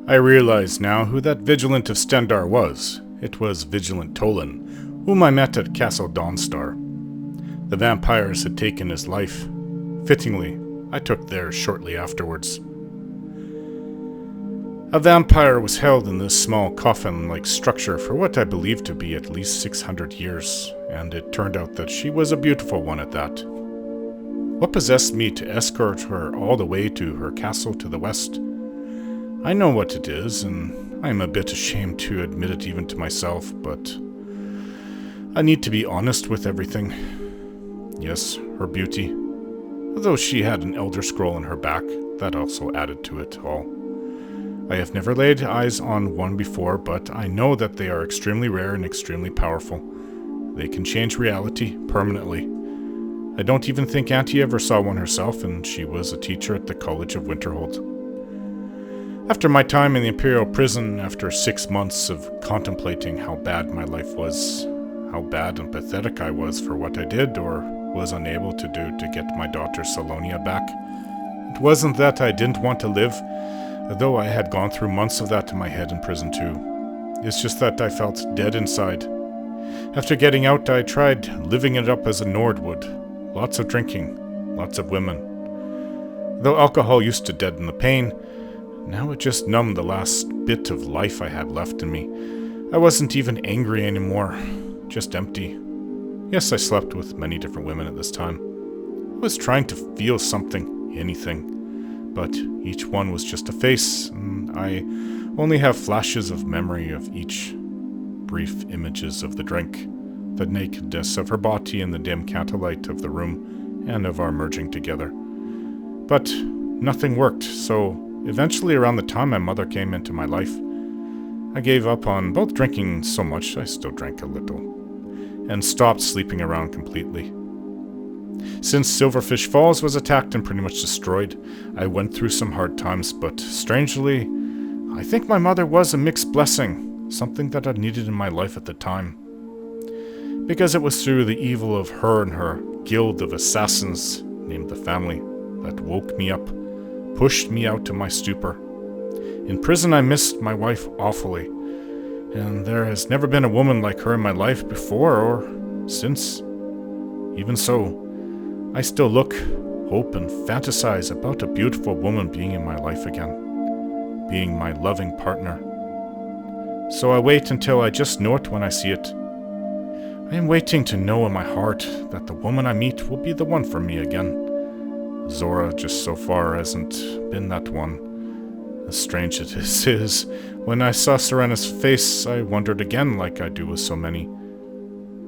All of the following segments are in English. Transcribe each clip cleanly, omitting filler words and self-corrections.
I realize now who that Vigilant of Stendar was. It was Vigilant Tolan, whom I met at Castle Dawnstar. The vampires had taken his life. Fittingly, I took theirs shortly afterwards. A vampire was held in this small coffin-like structure for what I believe to be at least 600 years, and it turned out that she was a beautiful one at that. What possessed me to escort her all the way to her castle to the west? I know what it is, and I'm a bit ashamed to admit it even to myself, but I need to be honest with everything. Yes, her beauty. Although she had an Elder Scroll in her back, that also added to it all. I have never laid eyes on one before, but I know that they are extremely rare and extremely powerful. They can change reality permanently. I don't even think Auntie ever saw one herself, and she was a teacher at the College of Winterhold. After my time in the Imperial Prison, after 6 months of contemplating how bad my life was, how bad and pathetic I was for what I did or was unable to do to get my daughter Salonia back, it wasn't that I didn't want to live, though I had gone through months of that in my head in prison too. It's just that I felt dead inside. After getting out, I tried living it up as a Nord would. Lots of drinking, lots of women. Though alcohol used to deaden the pain, now it just numbed the last bit of life I had left in me. I wasn't even angry anymore, just empty. Yes, I slept with many different women at this time. I was trying to feel something, anything. But each one was just a face, and I only have flashes of memory of each, brief images of the drink, the nakedness of her body in the dim candlelight of the room, and of our merging together. But nothing worked, so eventually around the time my mother came into my life, I gave up on both drinking so much, I still drank a little, and stopped sleeping around completely. Since Silverfish Falls was attacked and pretty much destroyed, I went through some hard times, but strangely, I think my mother was a mixed blessing, something that I needed in my life at the time. Because it was through the evil of her and her guild of assassins, named the Family, that woke me up, pushed me out of my stupor. In prison I missed my wife awfully, and there has never been a woman like her in my life before or since. Even so, I still look, hope, and fantasize about a beautiful woman being in my life again, being my loving partner. So I wait until I just know it when I see it. I am waiting to know in my heart that the woman I meet will be the one for me again. Zora just so far hasn't been that one. As strange as it is, when I saw Serena's face, I wondered again like I do with so many.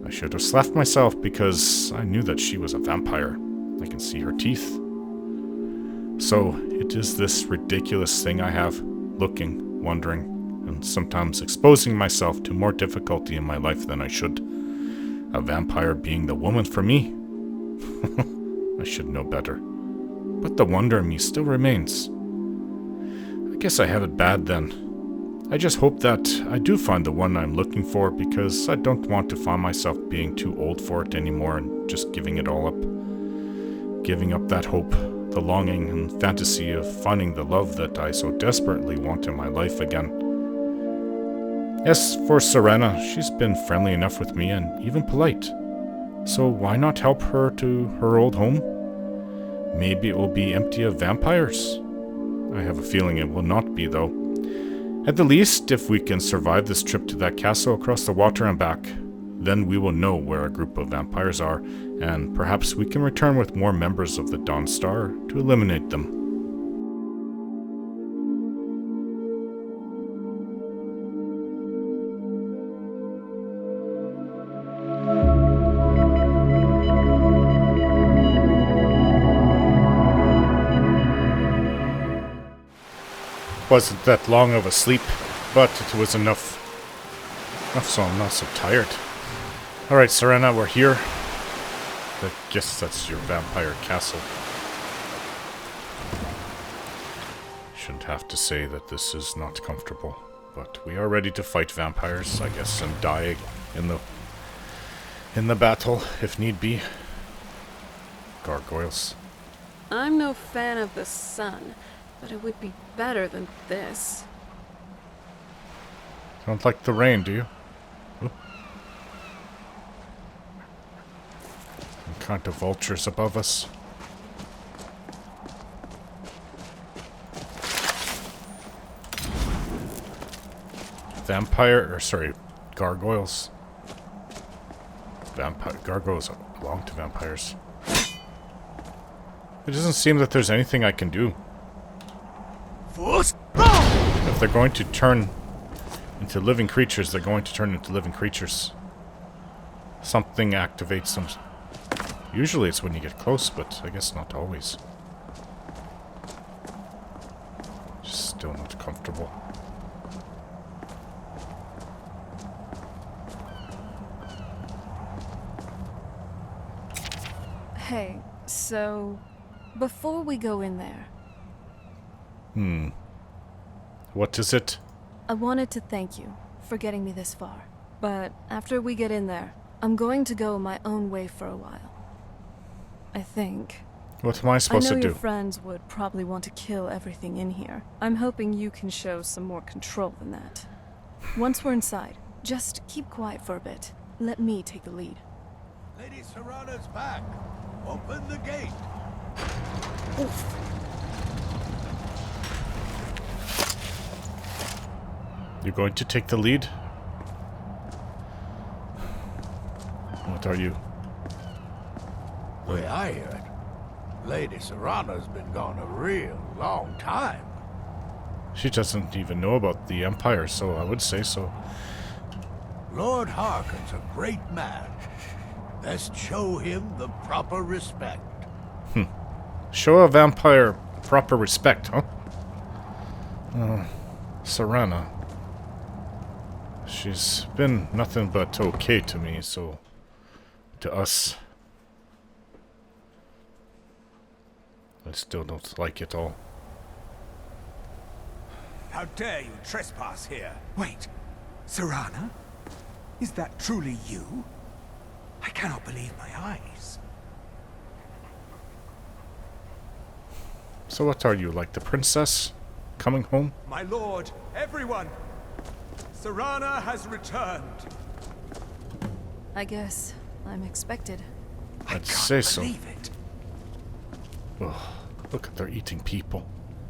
I should have slapped myself because I knew that she was a vampire. I can see her teeth. So it is this ridiculous thing I have, looking, wondering, and sometimes exposing myself to more difficulty in my life than I should. A vampire being the woman for me? I should know better. But the wonder in me still remains. I guess I have it bad then. I just hope that I do find the one I'm looking for, because I don't want to find myself being too old for it anymore and just giving it all up. Giving up that hope, the longing and fantasy of finding the love that I so desperately want in my life again. As for Serena, she's been friendly enough with me and even polite. So why not help her to her old home? Maybe it will be empty of vampires. I have a feeling it will not be, though. At the least, if we can survive this trip to that castle across the water and back, then we will know where a group of vampires are, and perhaps we can return with more members of the Dawnstar to eliminate them. Wasn't that long of a sleep, but it was enough so I'm not so tired. Alright, Serena, we're here. I guess that's your vampire castle. Shouldn't have to say that this is not comfortable, but we are ready to fight vampires, I guess, and die in the battle, if need be. Gargoyles. I'm no fan of the sun, but it would be better than this. Don't like the rain, do you? Ooh. Some kind of vultures above us. Gargoyles. Gargoyles belong to vampires. It doesn't seem that there's anything I can do. If they're going to turn into living creatures, they're going to turn into living creatures. Something activates them. Usually it's when you get close, but I guess not always. Just still not comfortable. Hey, so before we go in there... What is it? I wanted to thank you for getting me this far. But after we get in there, I'm going to go my own way for a while. I think. What am I supposed to do? I know your friends would probably want to kill everything in here. I'm hoping you can show some more control than that. Once we're inside, just keep quiet for a bit. Let me take the lead. Lady Serrana's back. Open the gate. Oof. You're going to take the lead? What are you? Way I hear it, Lady Serrana's been gone a real long time. She doesn't even know about the Empire, so I would say so. Lord Harkon's a great man. Best show him the proper respect. Show a vampire proper respect, huh? Serrana. She's been nothing but okay to me, so... to us. I still don't like it all. How dare you trespass here? Wait, Serrana? Is that truly you? I cannot believe my eyes. So what are you, like the princess? Coming home? My lord, everyone! Serrana has returned. I guess I'm expected. I'd say so. Believe it. Oh, look at they're eating people.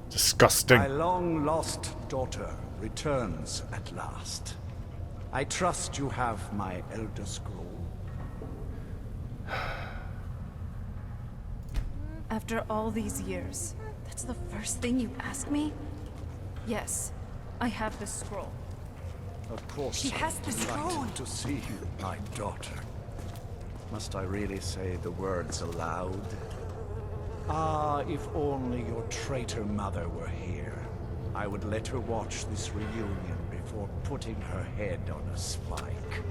Disgusting. My long-lost daughter returns at last. I trust you have my Elder Scroll. After all these years, that's the first thing you ask me? Yes, I have the scroll. Of course, She has the scroll. delighted to see you, my daughter. Must I really say the words aloud? Ah, if only your traitor mother were here. I would let her watch this reunion before putting her head on a spike.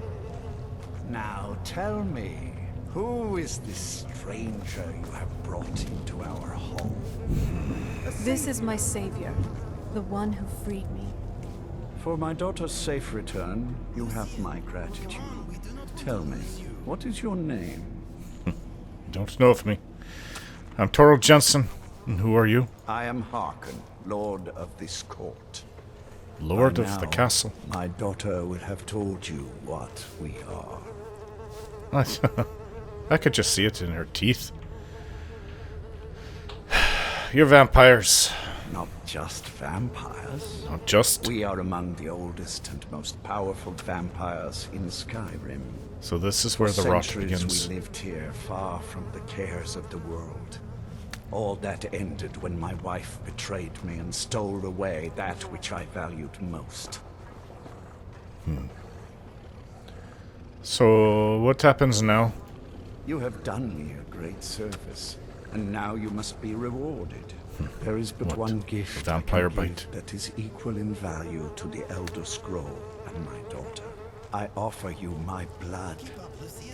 Now tell me, who is this stranger you have brought into our home? This is my savior, the one who freed me. For my daughter's safe return, you have my gratitude. Tell me, what is your name? Don't know of me. I'm Toril Jensen. And who are you? I am Harkon, Lord of this court. Lord By of the now, castle. My daughter would have told you what we are. I could just see it in her teeth. You're vampires. Not just vampires. Not just. We are among the oldest and most powerful vampires in Skyrim. So this is where the rot Centuries begins. we lived here, far from the cares of the world. All that ended when my wife betrayed me and stole away that which I valued most. So what happens now? You have done me a great service, and now you must be rewarded. There is but What? one gift Vampire I can bite? give that is equal in value to the Elder Scroll and my daughter. I offer you my blood.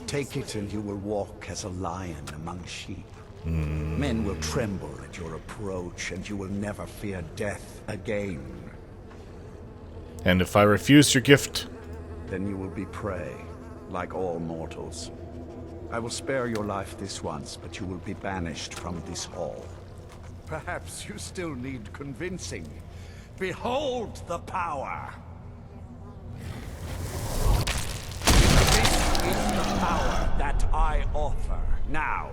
Take it and you will walk as a lion among sheep. Men will tremble at your approach, and you will never fear death again. And if I refuse your gift? Then you will be prey, like all mortals. I will spare your life this once, but you will be banished from this hall. Perhaps you still need convincing. Behold the power! power that I offer. Now,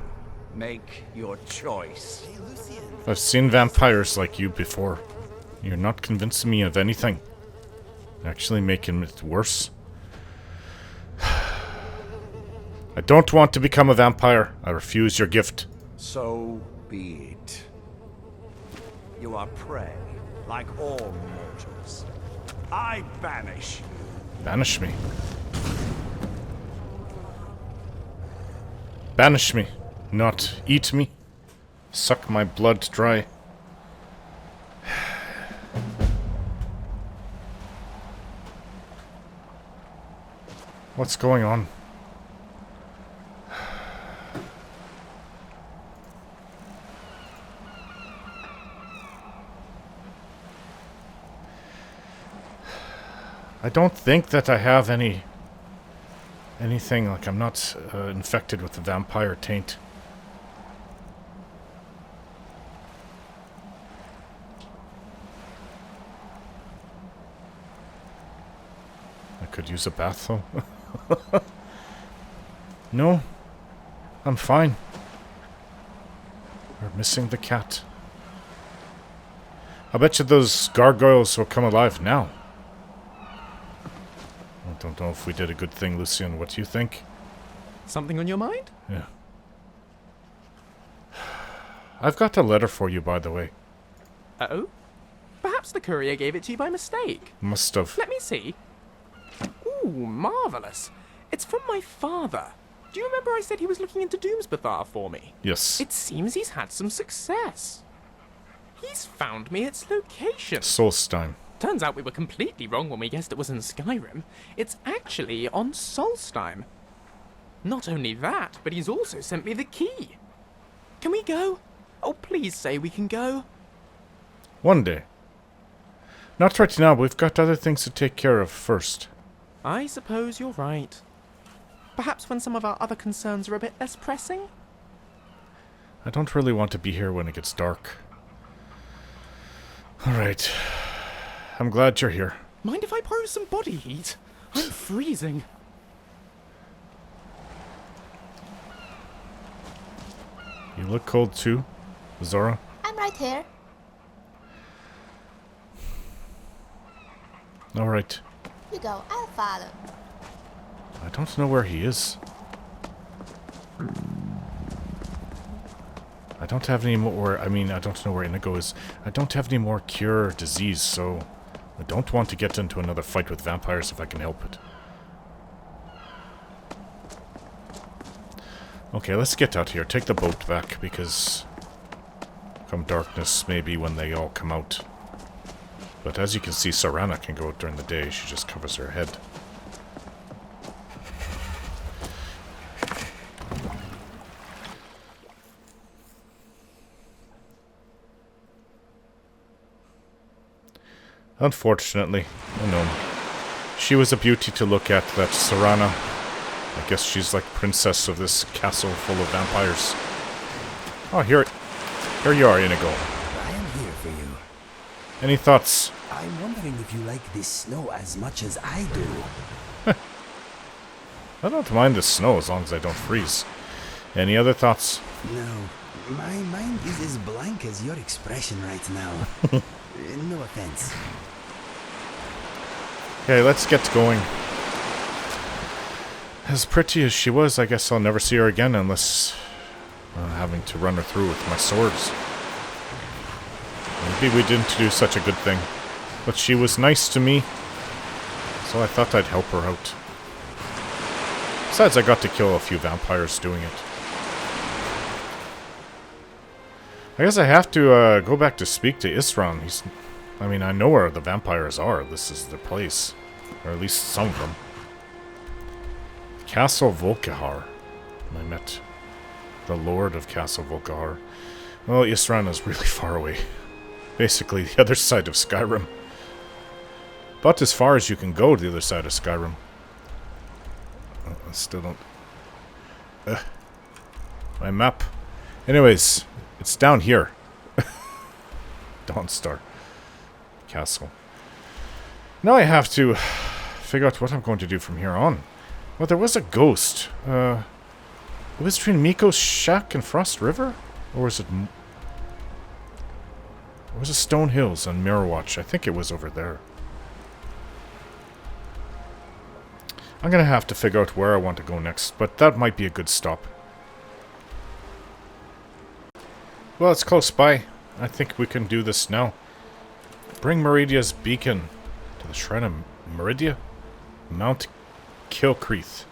make your choice. I've seen vampires like you before. You're not convincing me of anything. Actually making it worse. I don't want to become a vampire. I refuse your gift. So be it. You are prey, like all mortals. I banish you. Banish me. Banish me. Not eat me. Suck my blood dry. What's going on? I don't think that I have anything, like I'm not infected with the vampire taint. I could use a bath though. No, I'm fine. We're missing the cat. I bet you those gargoyles will come alive now. I don't know if we did a good thing, Lucian. What do you think? Something on your mind? Yeah. I've got a letter for you, by the way. Uh-oh? Perhaps the courier gave it to you by mistake. Must have. Let me see. Ooh, marvellous. It's from my father. Do you remember I said he was looking into Doomspathar for me? Yes. It seems he's had some success. He's found me its location. Solstein. Turns out we were completely wrong when we guessed it was in Skyrim. It's actually on Solstheim. Not only that, but he's also sent me the key. Can we go? Oh, please say we can go. One day. Not right now, but we've got other things to take care of first. I suppose you're right. Perhaps when some of our other concerns are a bit less pressing? I don't really want to be here when it gets dark. Alright. I'm glad you're here. Mind if I borrow some body heat? I'm freezing. You look cold too, Zora. I'm right here. Alright. You go, I'll follow. I don't know where he is. I don't have any more, I don't know where Inigo is. I don't have any more cure or disease, so I don't want to get into another fight with vampires if I can help it. Okay, let's get out here. Take the boat back, because come darkness, maybe when they all come out. But as you can see, Sarana can go out during the day. She just covers her head. Unfortunately, I know. She was a beauty to look at, that Sarana. I guess she's like princess of this castle full of vampires. Oh, here you are, Inigo. I am here for you. Any thoughts? I'm wondering if you like this snow as much as I do. I don't mind the snow as long as I don't freeze. Any other thoughts? No, my mind is as blank as your expression right now. No offense. Okay, let's get going. As pretty as she was, I guess I'll never see her again unless having to run her through with my swords. Maybe we didn't do such a good thing. But she was nice to me, so I thought I'd help her out. Besides, I got to kill a few vampires doing it. I guess I have to go back to speak to Isran. I know where the vampires are. This is their place. Or at least some of them. Castle Volkihar. I met the Lord of Castle Volkihar. Well, Isran is really far away. Basically, the other side of Skyrim. About as far as you can go to the other side of Skyrim. Oh, I still don't... my map. Anyways, it's down here. Dawnstar Castle. Now I have to figure out what I'm going to do from here on. Well, there was a ghost. It was between Miko's shack and Frost River? Or was it... Or was it Stone Hills on Mirrorwatch? I think it was over there. I'm gonna have to figure out where I want to go next, but that might be a good stop. Well, it's close by. I think we can do this now. Bring Meridia's beacon to the Shrine of Meridia? Mount Kilcreath.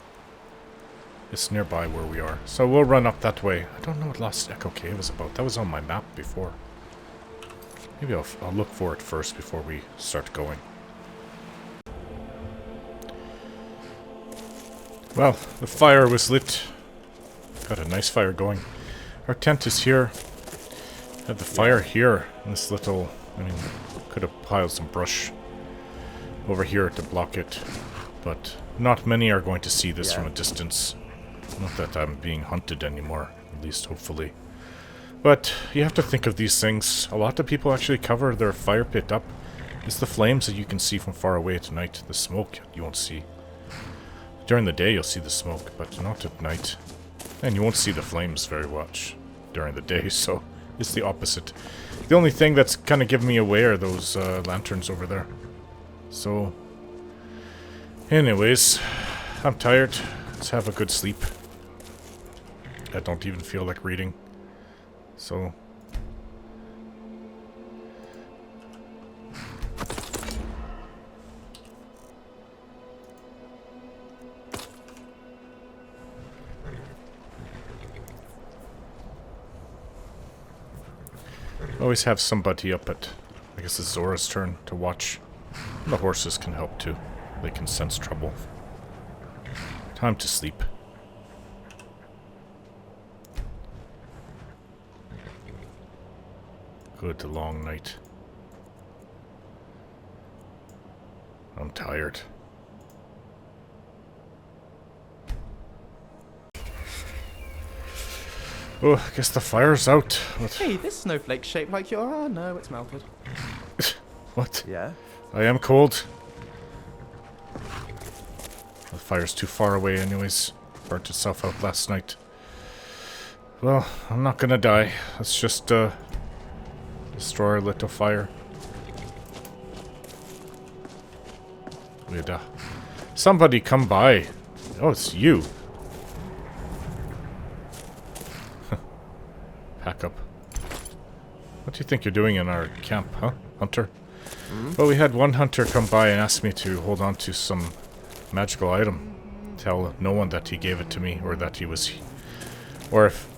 It's nearby where we are. So we'll run up that way. I don't know what Lost Echo Cave is about. That was on my map before. Maybe I'll look for it first before we start going. Well, the fire was lit. Got a nice fire going. Our tent is here. Have the fire here in this little... I mean, could have piled some brush over here to block it. But not many are going to see this from a distance. Not that I'm being hunted anymore, at least hopefully. But you have to think of these things. A lot of people actually cover their fire pit up. It's the flames that you can see from far away at night. The smoke you won't see. During the day you'll see the smoke, but not at night. And you won't see the flames very much during the day, so it's the opposite. The only thing that's kind of giving me away are those lanterns over there. So, anyways, I'm tired. Let's have a good sleep. I don't even feel like reading. So... always have somebody up at, I guess it's Zora's turn to watch. And the horses can help too. They can sense trouble. Time to sleep. Good long night. I'm tired. Oh, I guess the fire's out. What? Hey, this snowflake's shaped like your... Oh, no, it's melted. What? Yeah? I am cold. The fire's too far away anyways. Burnt itself out last night. Well, I'm not gonna die. Let's just, destroy a little fire. We'd, somebody come by. Oh, it's you. Pack up. What do you think you're doing in our camp, huh, Hunter? Well, we had one hunter come by and ask me to hold on to some magical item. Tell no one that he gave it to me, or that he was... Or if...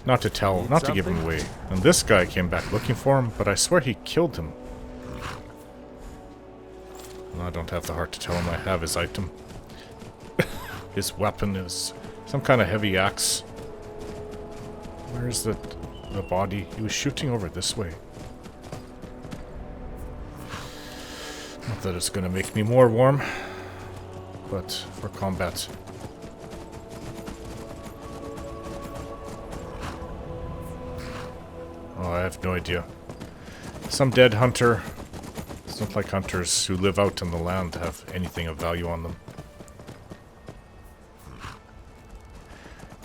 Not to tell, not to give him away. And this guy came back looking for him, but I swear he killed him. Well, I don't have the heart to tell him I have his item. His weapon is some kind of heavy axe. Where's the body? He was shooting over this way. Not that it's gonna make me more warm, but for combat. Oh, I have no idea. Some dead hunter. It's not like hunters who live out in the land have anything of value on them.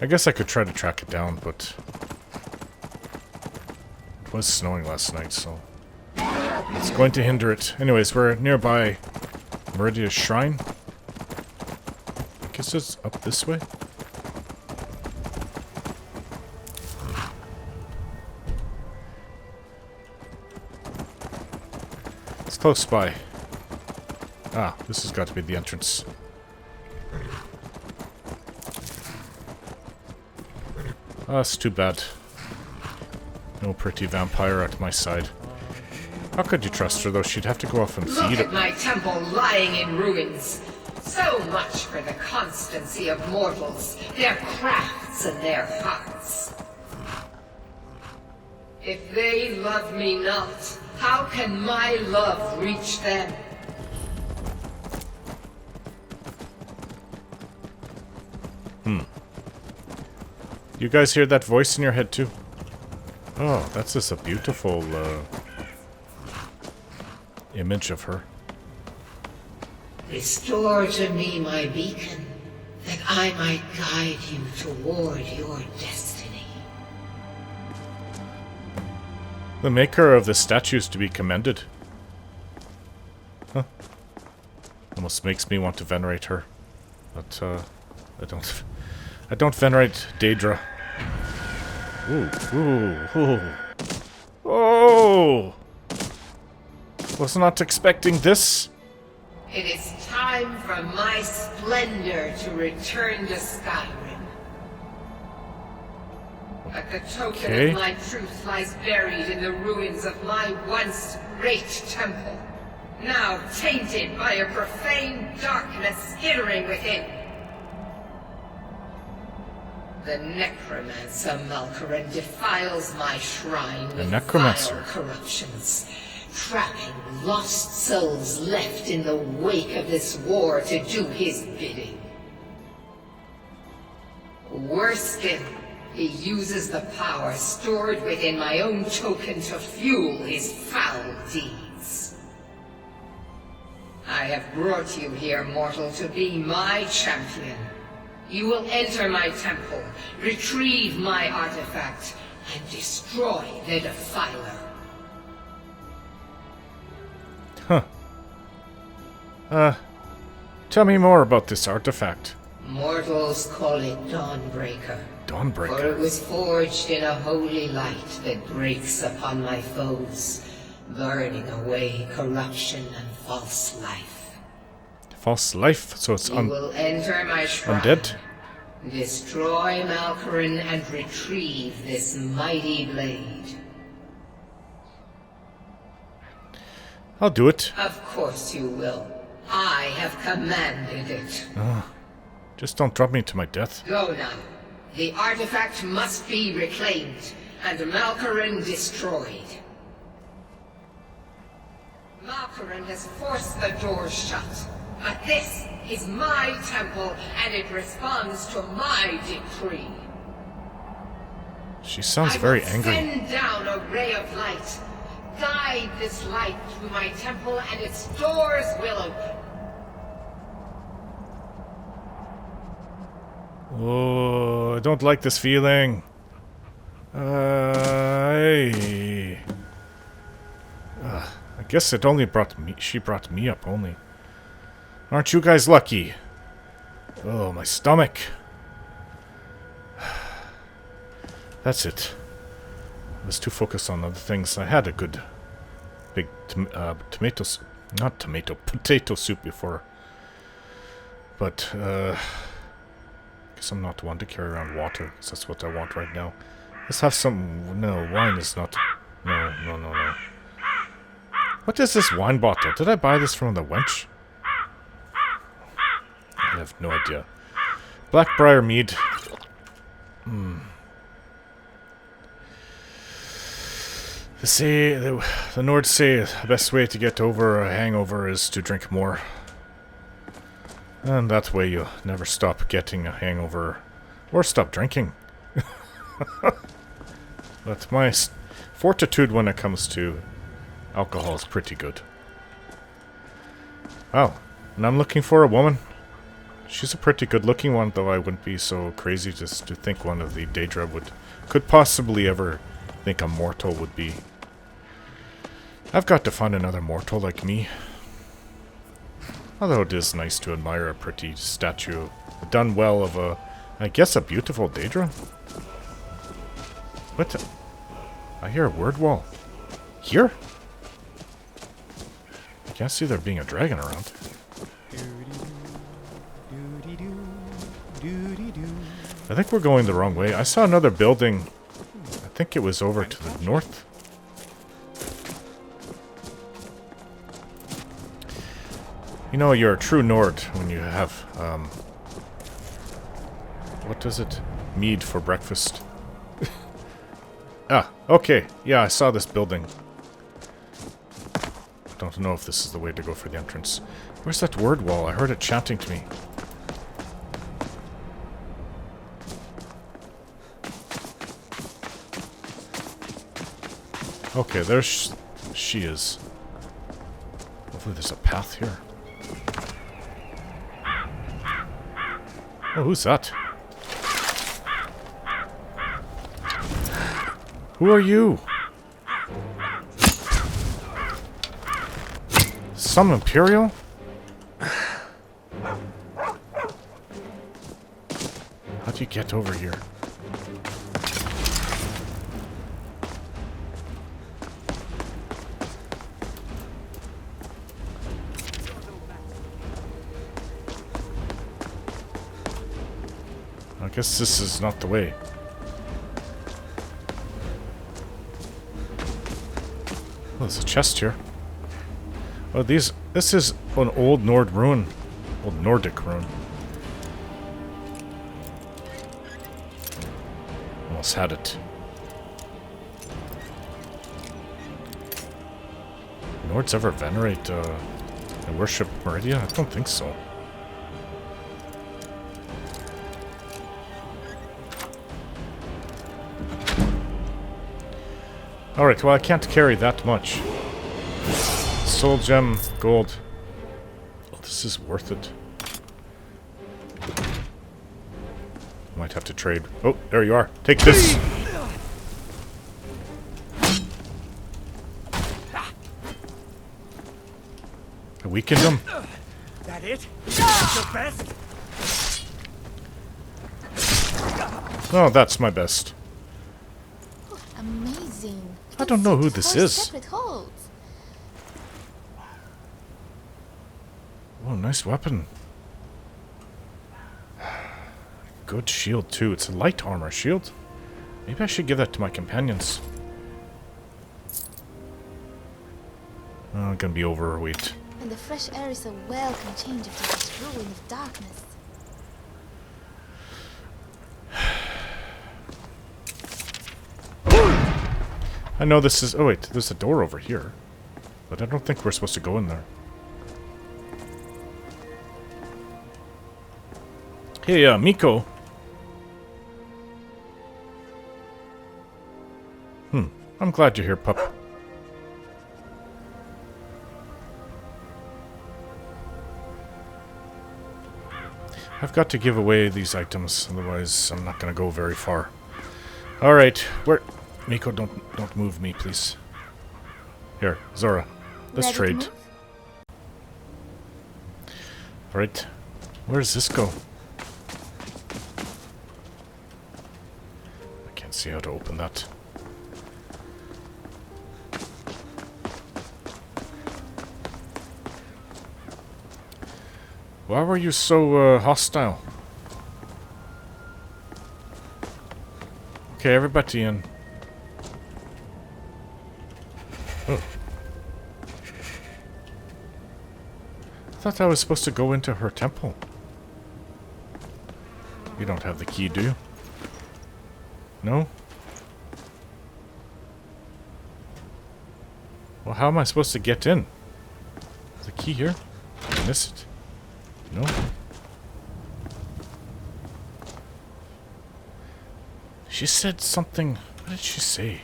I guess I could try to track it down, but it was snowing last night, so it's going to hinder it. Anyways, we're nearby Meridia's shrine. I guess it's up this way. It's close by. Ah, this has got to be the entrance. Ah, that's too bad. No pretty vampire at my side. How could you trust her, though? She'd have to go off and Look feed at it. my temple lying in ruins. So much for the constancy of mortals, their crafts and their hearts. If they love me not, how can my love reach them? You guys hear that voice in your head, too? Oh, that's just a beautiful, image of her. Restore to me my beacon, that I might guide you toward your destiny. The maker of the statue is to be commended. Huh. Almost makes me want to venerate her. But, I don't venerate Daedra. Ooh, ooh, ooh. Oh! Was not expecting this. It is time for my splendor to return to Skyrim. But the token of my truth lies buried in the ruins of my once great temple, now tainted by a profane darkness skittering within. The necromancer Malkaran defiles my shrine with vile corruptions, trapping lost souls left in the wake of this war to do his bidding. Worse still, he uses the power stored within my own token to fuel his foul deeds. I have brought you here, mortal, to be my champion. You will enter my temple, retrieve my artifact, and destroy the Defiler. Huh. Tell me more about this artifact. Mortals call it Dawnbreaker. Dawnbreaker? For it was forged in a holy light that breaks upon my foes, burning away corruption and false life. False life? So it's You will enter my shrine, undead? destroy Malkaran, and retrieve this mighty blade. I'll do it. Of course you will. I have commanded it. Just don't drop me to my death. Go now. The artifact must be reclaimed, and Malkaran destroyed. Malkaran has forced the doors shut, but this is my temple, and it responds to my decree. She sounds very angry. Send down a ray of light. Guide this light through my temple, and its doors will open. Oh, I don't like this feeling. I guess it only brought me. She brought me up only. Aren't you guys lucky? Oh, my stomach. That's it. I was too focused on other things. I had a good big potato soup before. But, guess I'm not one to carry around water, because that's what I want right now. Let's have some... No, wine is not... No. What is this wine bottle? Did I buy this from the wench? I have no idea. Blackbriar mead. The Nords say the best way to get over a hangover is to drink more. And that way you never stop getting a hangover. Or stop drinking. But my fortitude when it comes to alcohol is pretty good. Wow. And I'm looking for a woman. She's a pretty good looking one, though I wouldn't be so crazy just to think one of the Daedra could possibly ever think a mortal would be. I've got to find another mortal like me. Although it is nice to admire a pretty statue done well of a, I guess, a beautiful Daedra. What? I hear a word wall. Here? I can't see there being a dragon around. I think we're going the wrong way. I saw another building. I think it was over to the north. You know, you're a true Nord when you have, what is it? Mead for breakfast. Okay. Yeah, I saw this building. Don't know if this is the way to go for the entrance. Where's that word wall? I heard it chanting to me. Okay, there's she is. Hopefully there's a path here. Oh, who's that? Who are you? Some Imperial? How'd you get over here? I guess this is not the way. Oh, there's a chest here. Oh, this is an old Nordic rune. Almost had it. Nords ever venerate and worship Meridia? I don't think so. Alright, well I can't carry that much. Soul gem, gold. Oh, this is worth it. Might have to trade. Oh, there you are. Take this! I weakened him. That it? Your best? Oh, that's my best. Amazing. I don't know who this is. Separate holds. Oh, nice weapon. Good shield, too. It's a light armor shield. Maybe I should give that to my companions. Oh, I'm gonna be overweight. And the fresh air is a welcome change after this ruin of darkness. I know this is... Oh, wait. There's a door over here. But I don't think we're supposed to go in there. Hey, Miko. I'm glad you're here, pup. I've got to give away these items, otherwise I'm not going to go very far. Alright, where... Miko, don't move me, please. Here, Zora. Let's trade. Alright. Where does this go? I can't see how to open that. Why were you so hostile? Okay, everybody in. Oh. I thought I was supposed to go into her temple. You don't have the key, do you? No? Well, how am I supposed to get in? Is the key here? Did I miss it? No? She said something... What did she say?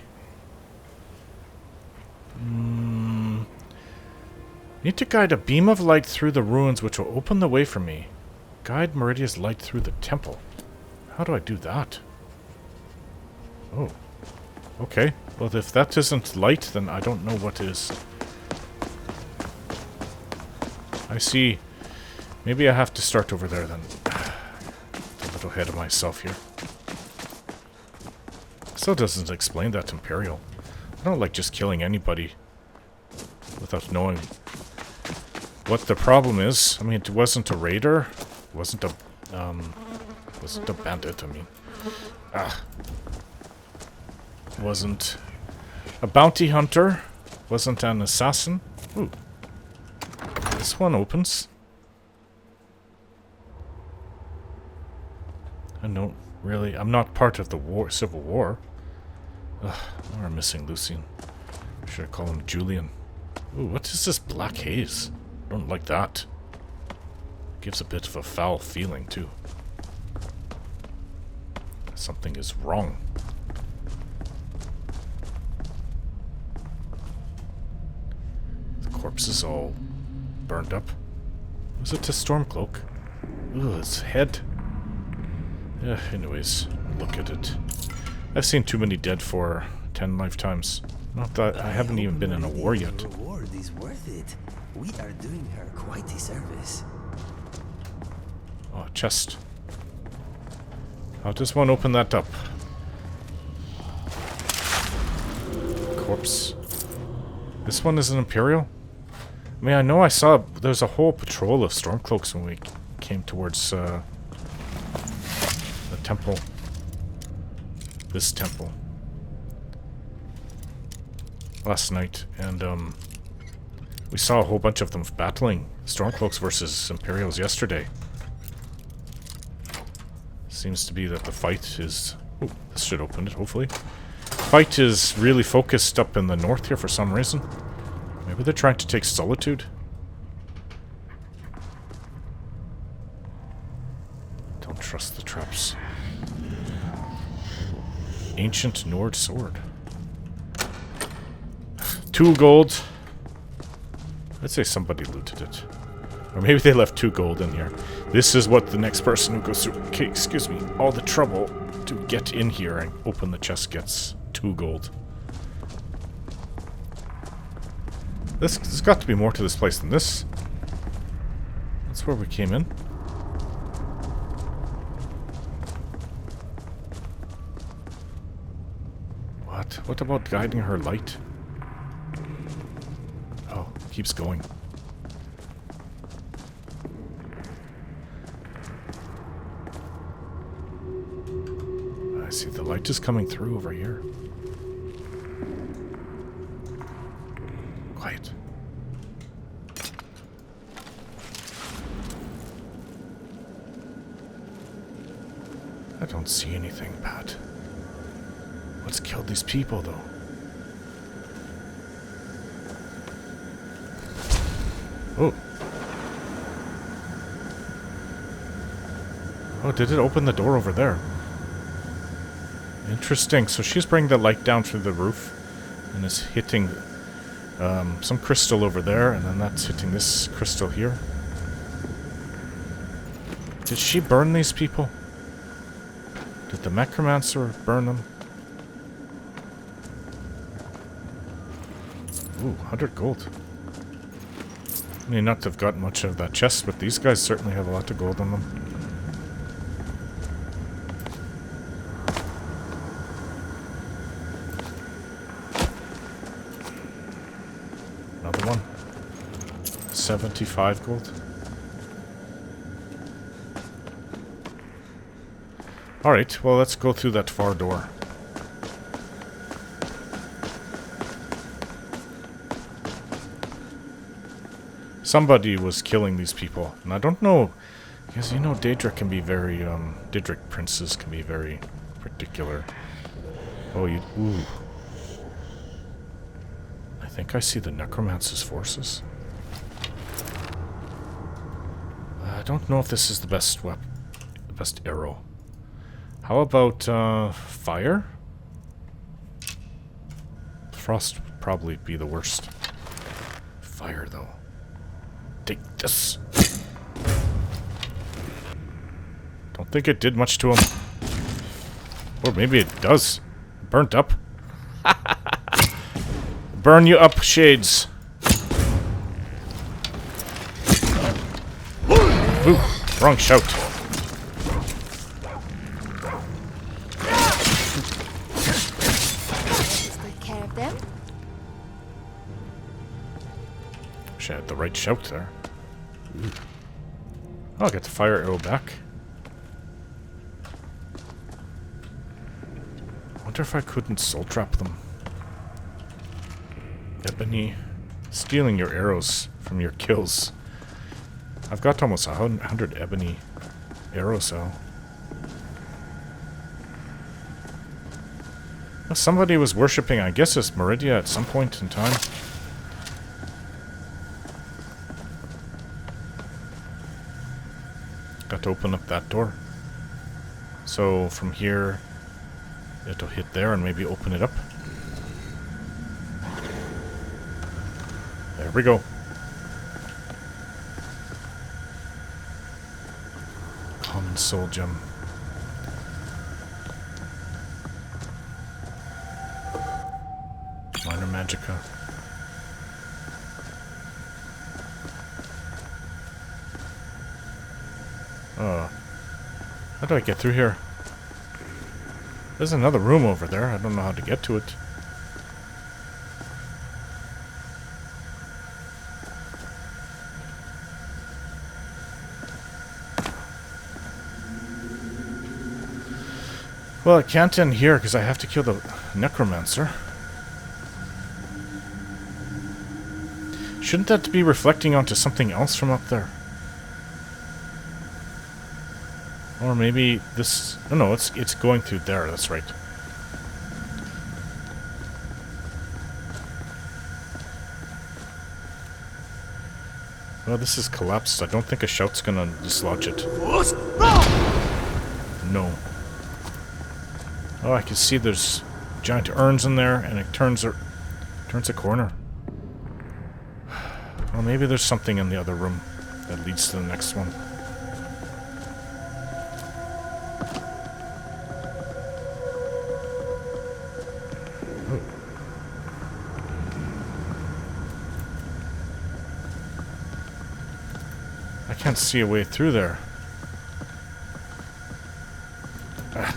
Need to guide a beam of light through the ruins which will open the way for me. Guide Meridia's light through the temple. How do I do that? Oh. Okay. Well, if that isn't light, then I don't know what is. I see. Maybe I have to start over there then. A little ahead of myself here. Still doesn't explain that Imperial. I don't like just killing anybody without knowing what the problem is. I mean, it wasn't a raider. It wasn't a bandit, I mean. Wasn't a bounty hunter. Wasn't an assassin. Ooh. This one opens. I don't really... I'm not part of the war, Civil War. Ugh, we're missing Lucian. Should I call him Julian? Ooh, what is this black haze? I don't like that. Gives a bit of a foul feeling, too. Something is wrong. The corpse is all burned up. Was it a Stormcloak? Ooh, its head. Anyways, look at it. I've seen too many dead for 10 lifetimes. Not that I haven't even been in a war yet. The reward is worth it. We are doing her quite a service. Oh, chest. How does one open that up? Corpse. This one is an Imperial? I mean, I know I saw there's a whole patrol of Stormcloaks when we came towards the temple. This temple. Last night, and we saw a whole bunch of them battling Stormcloaks versus Imperials yesterday. Seems to be that the fight is... Oh, this should open it, hopefully. Fight is really focused up in the north here for some reason. Maybe they're trying to take Solitude. Don't trust the traps. Ancient Nord sword. 2 gold. I'd say somebody looted it. Or maybe they left 2 gold in here. This is what the next person who goes through, okay, excuse me, all the trouble to get in here and open the chest gets 2 gold. There's got to be more to this place than this. That's where we came in. What? What about guiding her light? Oh, keeps going. I see the light is coming through over here. Quiet. I don't see anything, Pat. What's killed these people, though? Oh. Oh, did it open the door over there? Interesting. So she's bringing the light down through the roof and is hitting some crystal over there, and then that's hitting this crystal here. Did she burn these people? Did the Necromancer burn them? Ooh, 100 gold. May not have got much of that chest, but these guys certainly have a lot of gold on them. Another one. 75 gold. Alright, well, let's go through that far door. Somebody was killing these people, and I don't know, because you know Daedric can be very, Daedric princes can be very particular. Oh, ooh. I think I see the Necromancer's forces. I don't know if this is the best weapon, the best arrow. How about, fire? Frost would probably be the worst. Fire, though. Take this. Don't think it did much to him. Or maybe it does. Burnt up. Burn you up, Shades. Ooh, wrong shout. Take care of them. Wish I had the right shout there. Oh, I got the fire arrow back. I wonder if I couldn't soul trap them. Ebony. Stealing your arrows from your kills. I've got almost 100 ebony arrows now. Well, somebody was worshipping, I guess it's Meridia at some point in time. Got to open up that door. So from here, it'll hit there and maybe open it up. There we go. Common soul gem. Minor Magica. Oh. How do I get through here? There's another room over there. I don't know how to get to it. Well, I can't end here because I have to kill the necromancer. Shouldn't that be reflecting onto something else from up there? Or maybe this... Oh no, it's going through there, that's right. Well, this is collapsed. I don't think a shout's gonna dislodge it. No. Oh, I can see there's giant urns in there, and it turns a corner. Well, maybe there's something in the other room that leads to the next one. Oh. I can't see a way through there. Ah.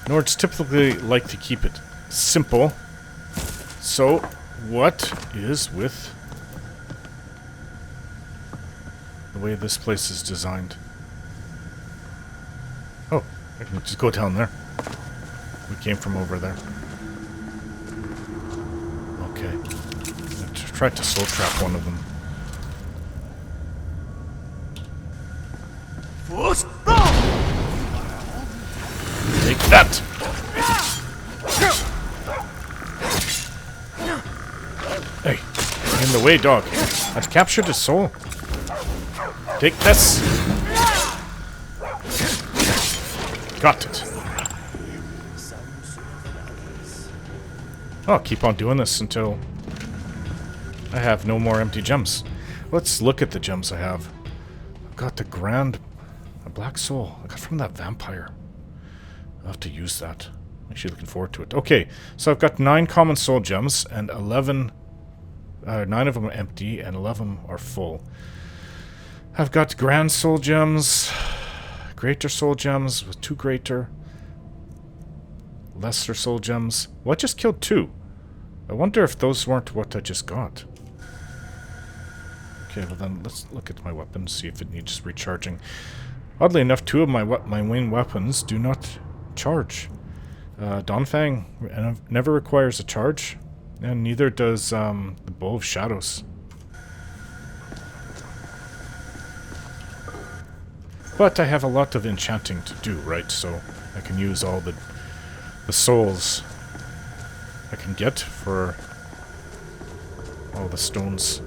Nords typically like to keep it simple. So, what is with the way this place is designed? Oh, I can just go down there. We came from over there. Okay. I tried to soul trap one of them. Take that! Hey, in the way, dog. I've captured his soul. Take this! Got it. I'll keep on doing this until I have no more empty gems. Let's look at the gems I have. I've got a black soul. I got from that vampire. I'll have to use that. I'm actually looking forward to it. Okay, so I've got 9 common soul gems and 11... 9 of them are empty and 11 are full. I've got grand soul gems, greater soul gems with 2 greater, lesser soul gems. Well, I just killed 2. I wonder if those weren't what I just got. Okay, well then let's look at my weapons, see if it needs recharging. Oddly enough, 2 of my main weapons do not charge. Dawnfang never requires a charge, and neither does the Bow of Shadows. But I have a lot of enchanting to do, right? So I can use all the souls I can get for all the stones.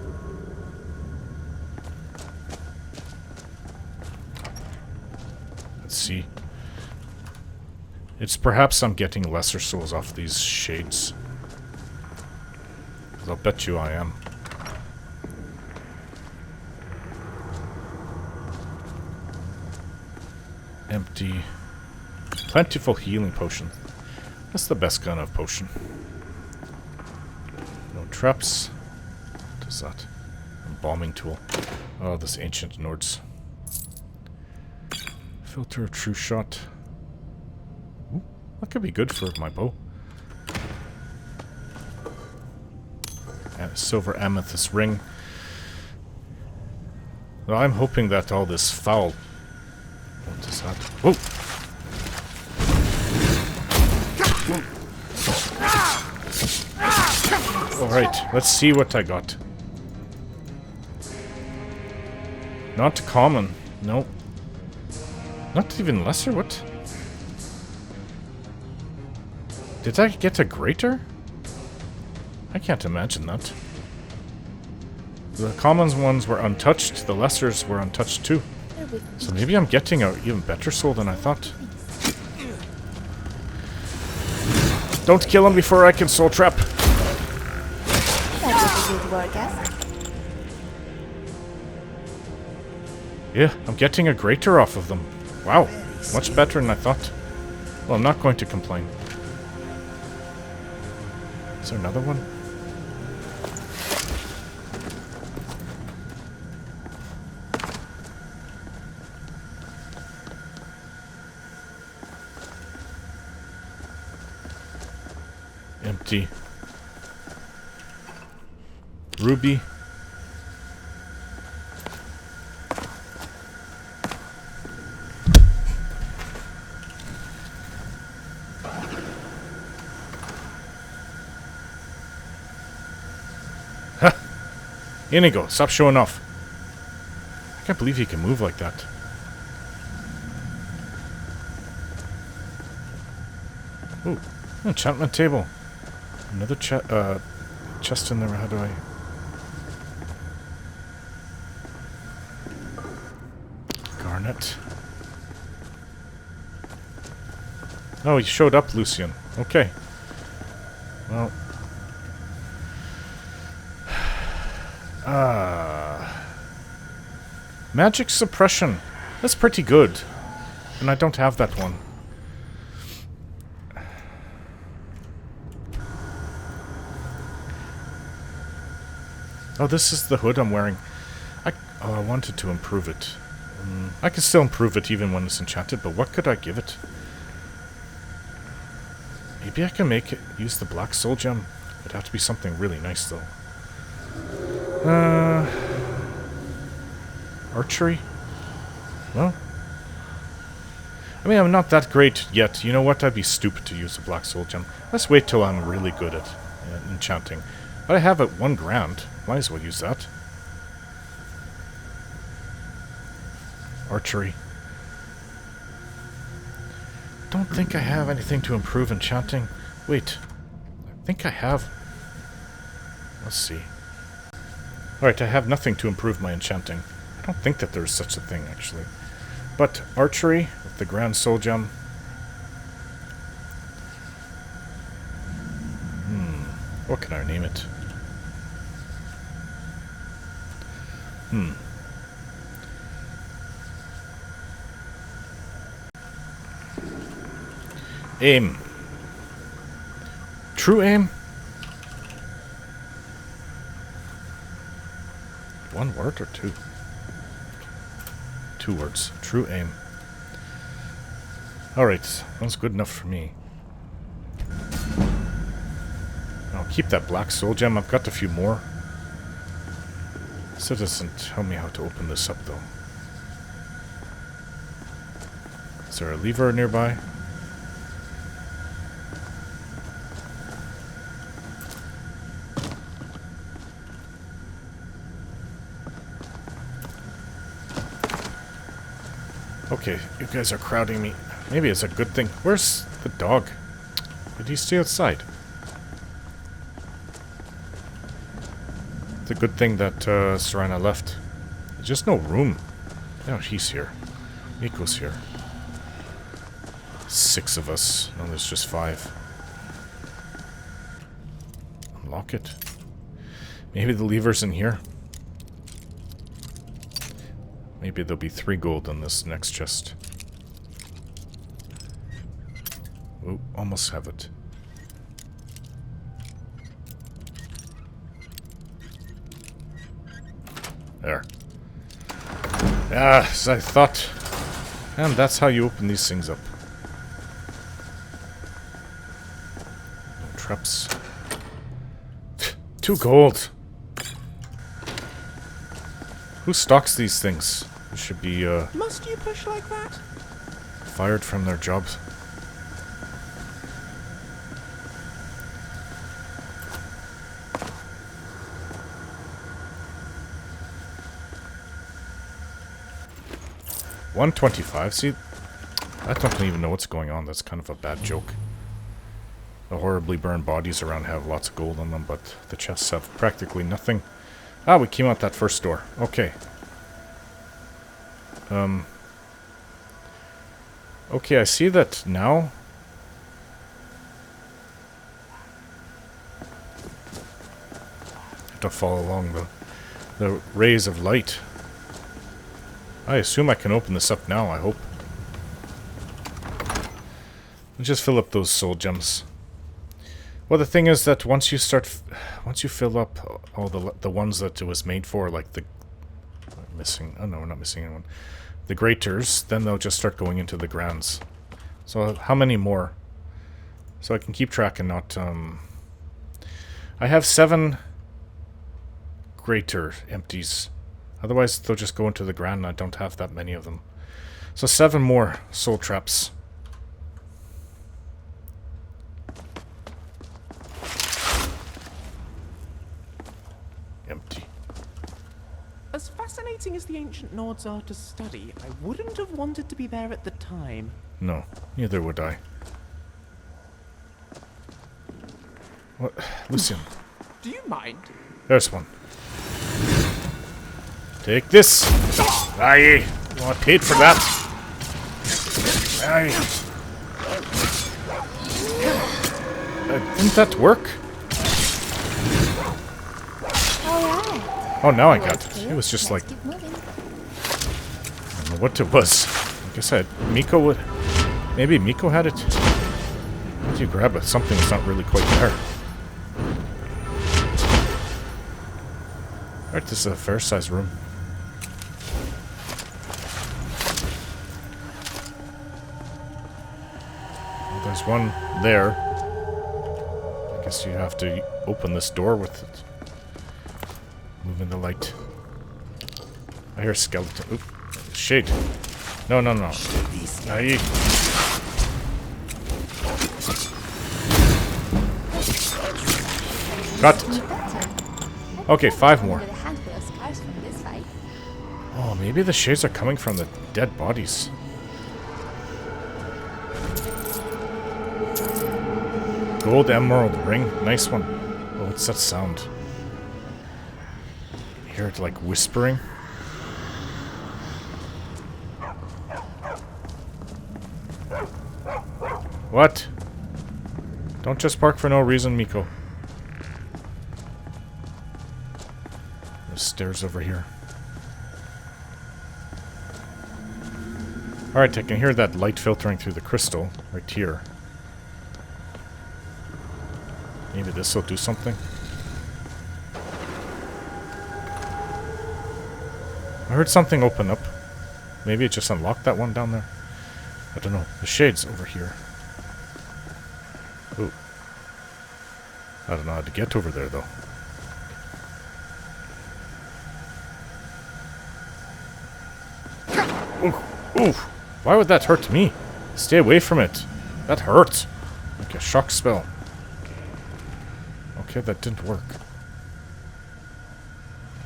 Let's see. It's perhaps I'm getting lesser souls off these shades. I'll bet you I am. Empty. Plentiful healing potion. That's the best kind of potion. No traps. What is that? Embalming tool. Oh, this ancient Nords. Filter of true shot. Ooh, that could be good for my bow. And a silver amethyst ring. Well, I'm hoping that all this foul... What is that? Whoa! Alright, let's see what I got. Not common. Nope. Not even lesser? What? Did I get a greater? I can't imagine that. The common ones were untouched, the lessers were untouched too. So maybe I'm getting an even better soul than I thought. Don't kill him before I can soul trap. Yeah, I'm getting a greater off of them. Wow. Much better than I thought. Well, I'm not going to complain. Is there another one? Empty. Ruby. Ha! Inigo, stop showing off. I can't believe he can move like that. Ooh, enchantment table. Another chest in there. How do I... Garnet. Oh, he showed up, Lucian. Okay. Well. Magic suppression. That's pretty good. And I don't have that one. Oh, this is the hood I'm wearing. I wanted to improve it. I can still improve it even when it's enchanted, but what could I give it? Maybe I can make it use the black soul gem. It'd have to be something really nice, though. Archery? Well, I mean, I'm not that great yet. You know what? I'd be stupid to use a black soul gem. Let's wait till I'm really good at enchanting. But I have it 1 grand. Might as well use that. Archery. Don't think I have anything to improve enchanting. Wait. I think I have. Let's see. Alright, I have nothing to improve my enchanting. I don't think that there's such a thing, actually. But archery with the Grand Soul Gem. What can I name it? Aim. True aim? 1 word or 2? 2 words. True aim. Alright, that's good enough for me. I'll keep that black soul gem. I've got a few more. So it doesn't tell me how to open this up, though. Is there a lever nearby? Okay, you guys are crowding me. Maybe it's a good thing. Where's the dog? Did he stay outside? It's a good thing that Serana left. There's just no room. Oh, he's here. Miko's here. 6 of us. No, there's just 5. Unlock it. Maybe the lever's in here. Maybe there'll be 3 gold in this next chest. Ooh, almost have it. There. Ah, as I thought. And that's how you open these things up. No traps. 2 gold! Who stocks these things? They should be, Must you push like that? fired from their jobs. $125. See, I don't even know what's going on. That's kind of a bad joke. The horribly burned bodies around have lots of gold on them, but the chests have practically nothing. Ah, we came out that first door. Okay. Okay, I see that now. I have to follow along the rays of light. I assume I can open this up now, I hope. Just fill up those soul gems. Well, the thing is that once you fill up all the ones that it was made for, like the missing. Oh no, we're not missing anyone. The graters, then they'll just start going into the grands. So how many more? So I can keep track and not. I have 7 greater empties. Otherwise, they'll just go into the grand, and I don't have that many of them. So 7 more soul traps. Empty. As fascinating as the ancient Nords are to study, I wouldn't have wanted to be there at the time. No, neither would I. What? Lucian. Do you mind? There's one. Take this! Aye! Well, I paid for that! Aye! Didn't that work? Alright. Oh, now I got it. It was just like... Keep moving. I don't know what it was. I guess Miko would... Maybe Miko had it? How do you grab it? Something that's not really quite there. Alright, this is a fair-sized room. Well, there's one there. I guess you have to open this door with it. Moving the light. I hear a skeleton. Oop. Shade. No, no, no. Aye. Got it. Okay, 5 more. Oh, maybe the shades are coming from the dead bodies. Gold emerald ring. Nice one. Oh, what's that sound? You hear it like whispering? What? Don't just bark for no reason, Miko. There's stairs over here. Alright, I can hear that light filtering through the crystal right here. Maybe this will do something. I heard something open up. Maybe it just unlocked that one down there. I don't know. The shade's over here. Ooh. I don't know how to get over there, though. Ooh. Ooh. Why would that hurt me? Stay away from it. That hurt. Like a shock spell. Okay, that didn't work.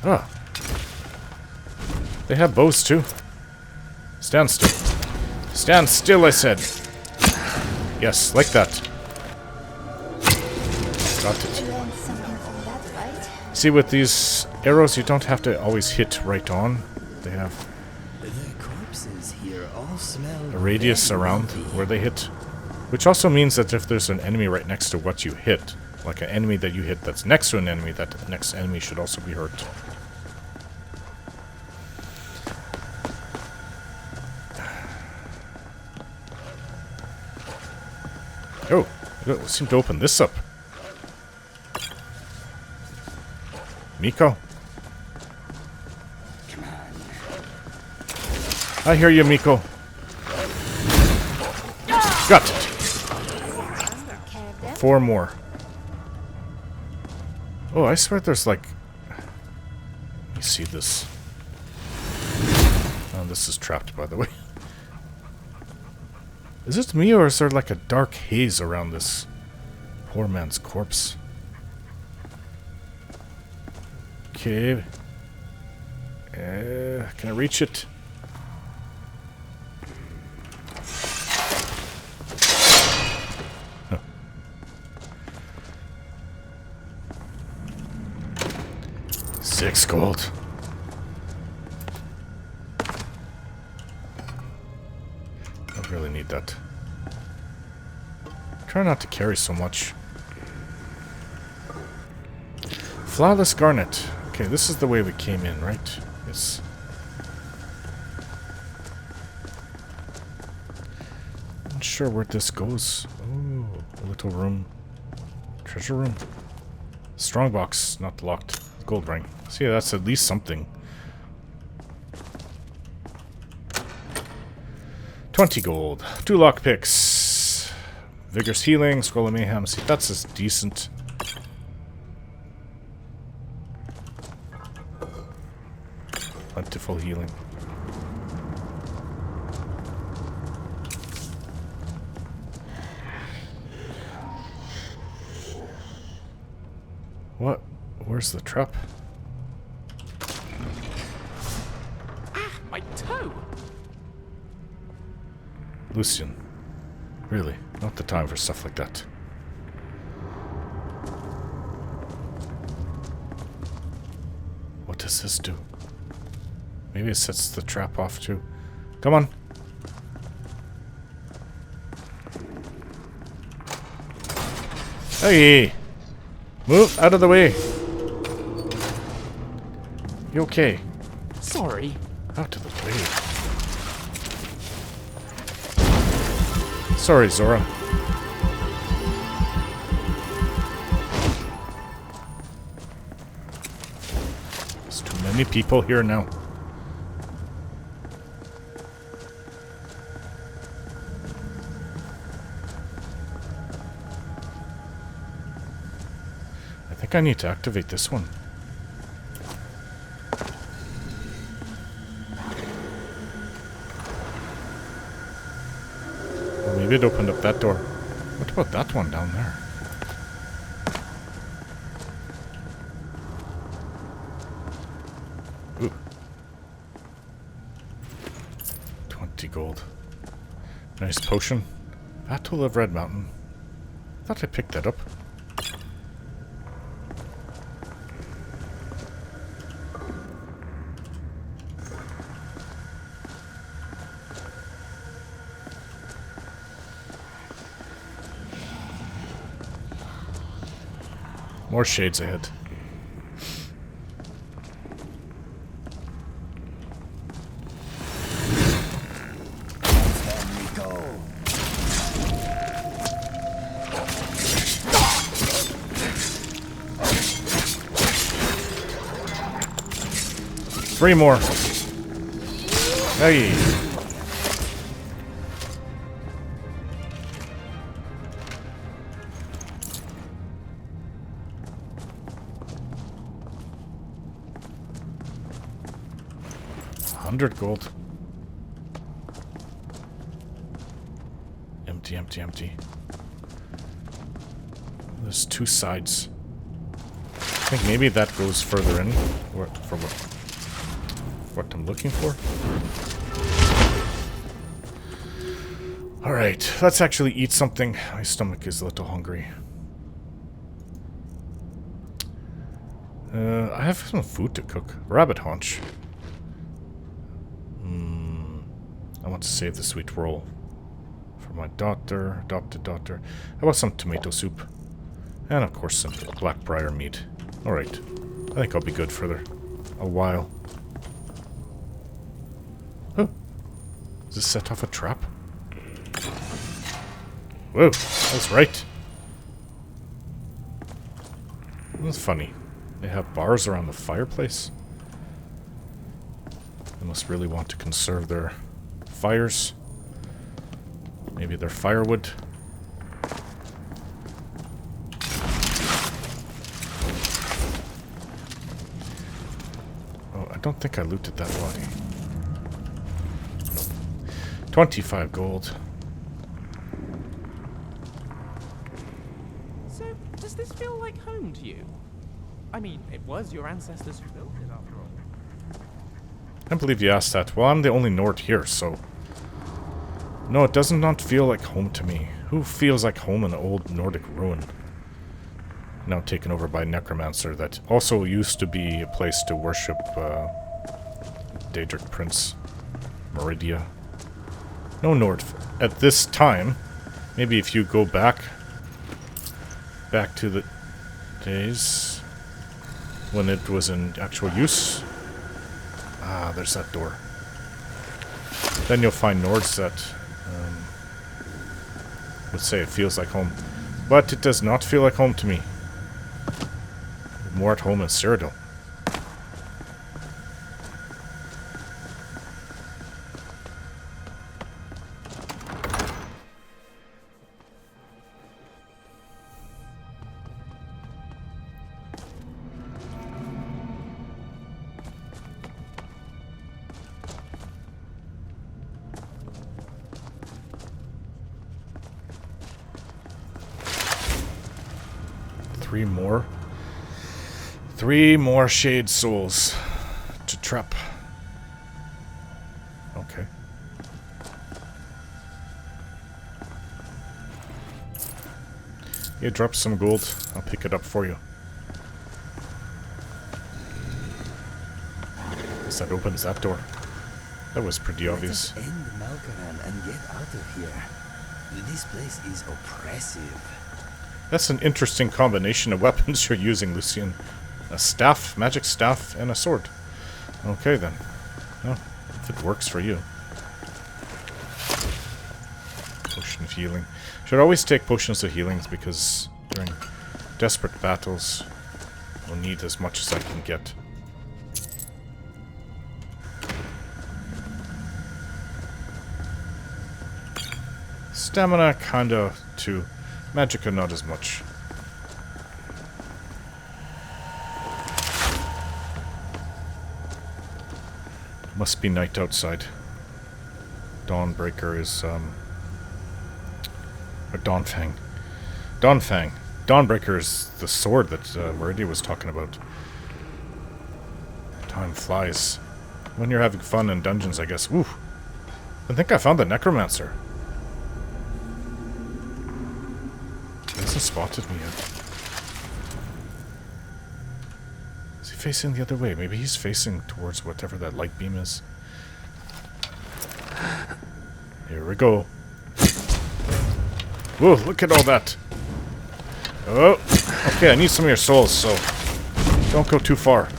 Ah. They have bows, too. Stand still. Stand still, I said. Yes, like that. Got it. See, with these arrows, you don't have to always hit right on. They have a radius around where they hit. Which also means that if there's an enemy right next to what you hit, like an enemy that you hit that's next to an enemy, that next enemy should also be hurt. Oh, it seemed to open this up. Miko? Come on. I hear you, Miko. Got it. 4 more. Oh, I swear there's like... Let me see this. Oh, this is trapped, by the way. Is it me, or is there like a dark haze around this poor man's corpse? Okay. Can I reach it? Huh. 6 gold. I really need that. Try not to carry so much. Flawless garnet. Okay, this is the way we came in, right? Yes. Not sure where this goes. Oh, a little room. Treasure room. Strongbox, not locked. Gold ring. See, that's at least something. 20 gold. 2 lockpicks. Vigorous healing. Scroll of mayhem. See, that's just decent. Plentiful healing. What? Where's the trap? Ah, my toe! Lucian. Really, not the time for stuff like that. What does this do? Maybe it sets the trap off too. Come on. Hey! Move out of the way. You okay? Sorry. Out of the way. Sorry, Zora. There's too many people here now. I think I need to activate this one. Well, maybe it opened up that door. What about that one down there? Ooh. 20 gold. Nice potion. Battle of Red Mountain. Thought I picked that up. More shades ahead. Let me go. 3 more. Hey. $100 gold. Empty, empty, empty. There's 2 sides. I think maybe that goes further in. What I'm looking for. Alright, let's actually eat something. My stomach is a little hungry. I have some food to cook. Rabbit haunch. I want to save the sweet roll for my daughter, adopted daughter. How about some tomato soup? And of course some blackbriar meat. Alright, I think I'll be good for a while. Oh, does this set off a trap? Whoa, that was right. That's funny. They have bars around the fireplace. They must really want to conserve their fires. Maybe their firewood. Oh, I don't think I looted that body. Nope. 25 gold. So, does this feel like home to you? I mean, it was your ancestors who built it, after all. I can't believe you asked that. Well, I'm the only Nord here, so... No, it does not feel like home to me. Who feels like home in an old Nordic ruin? Now taken over by Necromancer, that also used to be a place to worship Daedric Prince Meridia. No Nord at this time. Maybe if you go back to the days when it was in actual use. Ah, there's that door. Then you'll find Nords that would say it feels like home. But it does not feel like home to me. More at home in Cyrodiil. Three more shade souls to trap. Okay. You drop some gold. I'll pick it up for you. Guess that opens that door. That was pretty obvious. Let us end Malkaran and get out of here. This place is oppressive. That's an interesting combination of weapons you're using, Lucian. A staff, magic staff, and a sword. Okay then. Well, if it works for you. Potion of healing. Should always take potions of healings because during desperate battles I'll need as much as I can get. Stamina kinda too. Magicka not as much. Must be night outside. Dawnbreaker is or Dawnfang. Dawnfang. Dawnbreaker is the sword that Meridia was talking about. Time flies. When you're having fun in dungeons, I guess. Woo! I think I found the Necromancer. He hasn't spotted me yet. Is he facing the other way? Maybe he's facing towards whatever that light beam is. Here we go. Whoa, look at all that. Oh, okay, I need some of your souls, so don't go too far.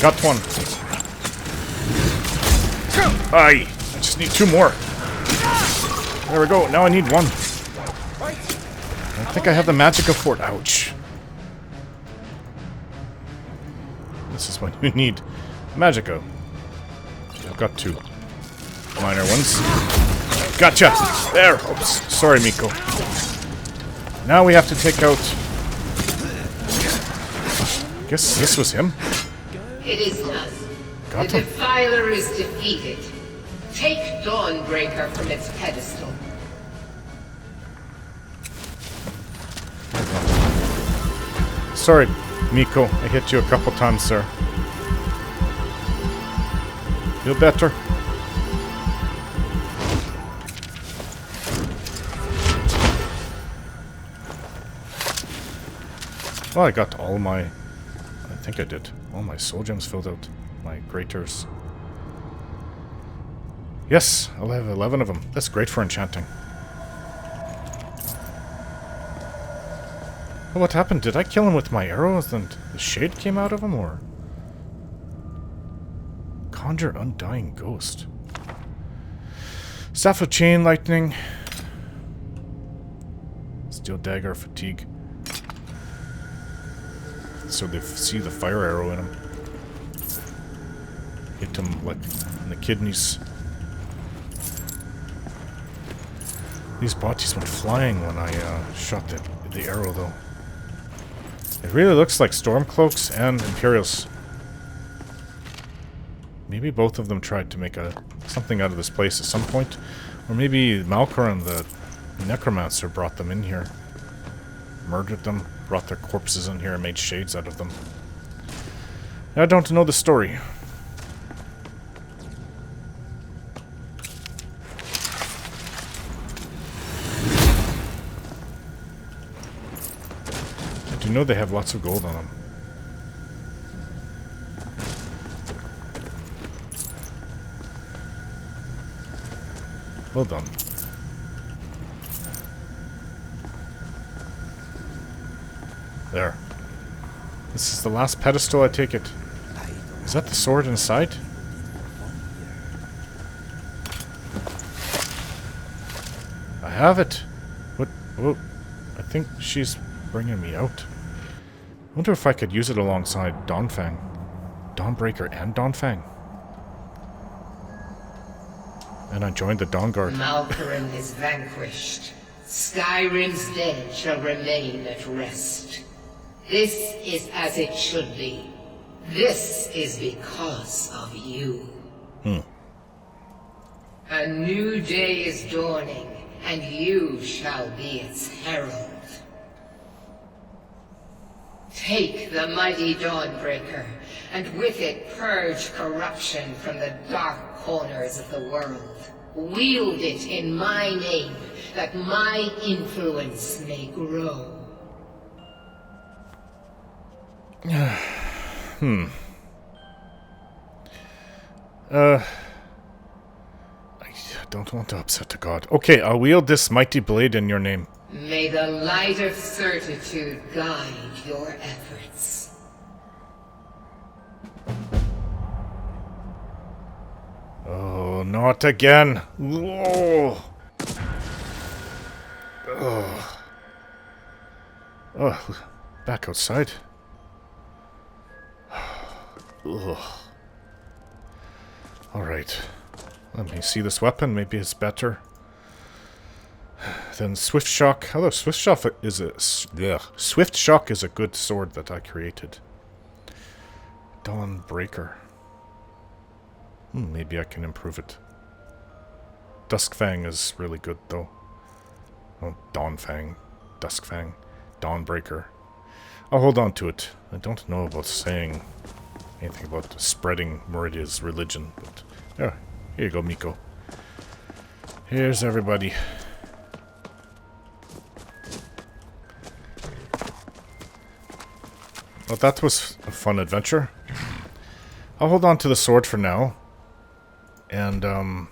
Got one. Aye, I just need two more. There we go, now I need one. I think I have the Magicka for it. Ouch. This is when you need Magicka. I've got two minor ones. Gotcha! There! Oops. Sorry, Miko. Now we have to take out... Guess this was him? It is not. Got The him. Defiler is defeated. Take Dawnbreaker from its pedestal. Sorry, Miko. I hit you a couple times, sir. Feel better? Well, I got all my... I think I did. All my soul gems filled out. My graters. Yes, I'll have 11 of them. That's great for enchanting. Well, what happened? Did I kill him with my arrows and the shade came out of him, or...? Conjure Undying Ghost. Staff of Chain Lightning. Steel Dagger Fatigue. So they see the fire arrow in him. Hit him, like, in the kidneys. These bodies went flying when I shot the arrow, though. It really looks like Stormcloaks and Imperials. Maybe both of them tried to make something out of this place at some point. Or maybe Malkaran, the Necromancer, brought them in here. Murdered them, brought their corpses in here and made shades out of them. I don't know the story. I do know they have lots of gold on them. Well done. There. This is the last pedestal, I take it. I Is that the sword inside? I have it. What? Oh, I think she's bringing me out. I wonder if I could use it alongside Dawnfang. Dawnbreaker and Dawnfang. And I joined the Dawnguard. Malkoran is vanquished. Skyrim's dead shall remain at rest. This is as it should be. This is because of you. A new day is dawning, and you shall be its herald. Take the mighty Dawnbreaker, and with it purge corruption from the dark corners of the world. Wield it in my name, that my influence may grow. I don't want to upset the god. Okay, I'll wield this mighty blade in your name. May the light of certitude guide your efforts. Oh, not again. Oh. Oh. Oh, back outside. Ugh. Alright. Let me see this weapon. Maybe it's better. Then Swift Shock. Although Swift Shock is a good sword that I created. Dawnbreaker. Maybe I can improve it. Duskfang is really good though. Oh, Dawnfang. Duskfang. Dawnbreaker. I'll hold on to it. I don't know about saying anything about spreading Meridia's religion, but yeah, here you go, Miko. Here's everybody. Well, that was a fun adventure. I'll hold on to the sword for now. And, you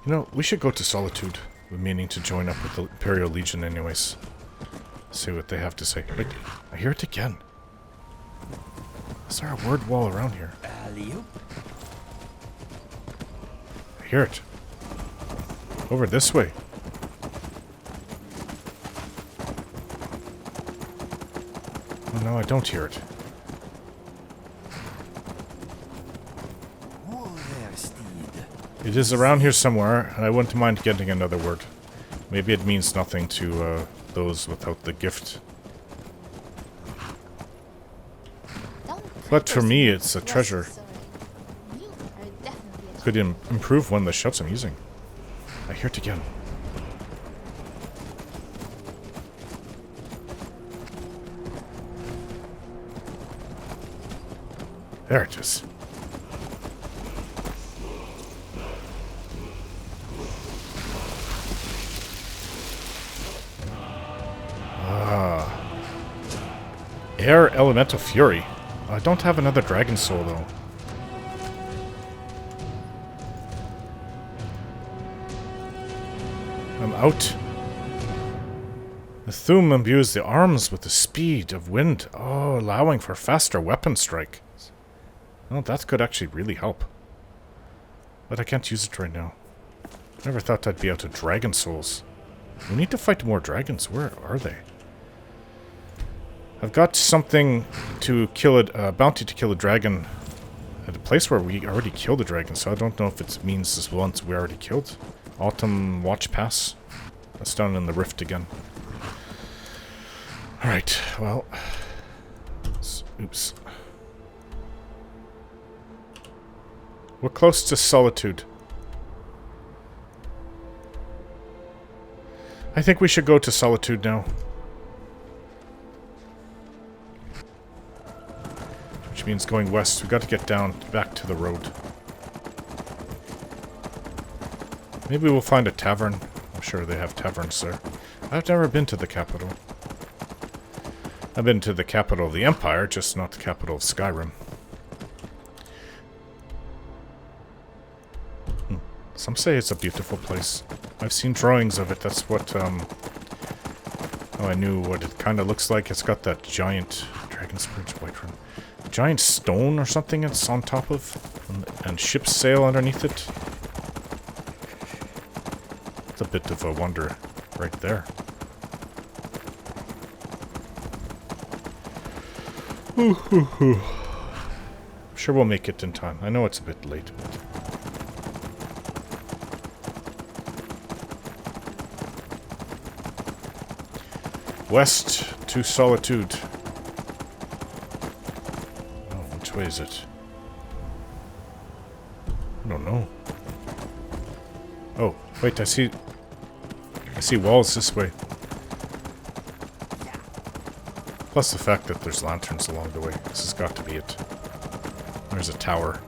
know, we should go to Solitude. We're meaning to join up with the Imperial Legion anyways. See what they have to say. Wait, I hear it again. Is there a word wall around here? I hear it. Over this way. Oh no, I don't hear it. It is around here somewhere, and I wouldn't mind getting another word. Maybe it means nothing to those without the gift. But for me, it's a treasure. Could improve one of the shots I'm using. I hear it again. There it is. Air Elemental Fury. I don't have another Dragon Soul, though. I'm out. The Thum imbues the arms with the speed of wind. Oh, allowing for faster weapon strike. Well, that could actually really help. But I can't use it right now. Never thought I'd be out of Dragon Souls. We need to fight more dragons. Where are they? I've got something to kill it, bounty to kill a dragon at a place where we already killed a dragon, so I don't know if it means this once we already killed. Autumn Watch Pass. That's down in the rift again. Alright, well. Oops. We're close to Solitude. I think we should go to Solitude now. Which means going west. We've got to get down back to the road. Maybe we'll find a tavern. I'm sure they have taverns there. I've never been to the capital. I've been to the capital of the Empire, just not the capital of Skyrim. Some say it's a beautiful place. I've seen drawings of it. That's what, oh, I knew what it kind of looks like. It's got that giant Dragon's Bridge, Whiterun. Giant stone or something it's on top of, and ship's sail underneath it. It's a bit of a wonder right there. I'm sure we'll make it in time. I know it's a bit late, but... West to Solitude. Oh, which way is it? I don't know. Oh, wait, I see walls this way. Plus the fact that there's lanterns along the way. This has got to be it. There's a tower.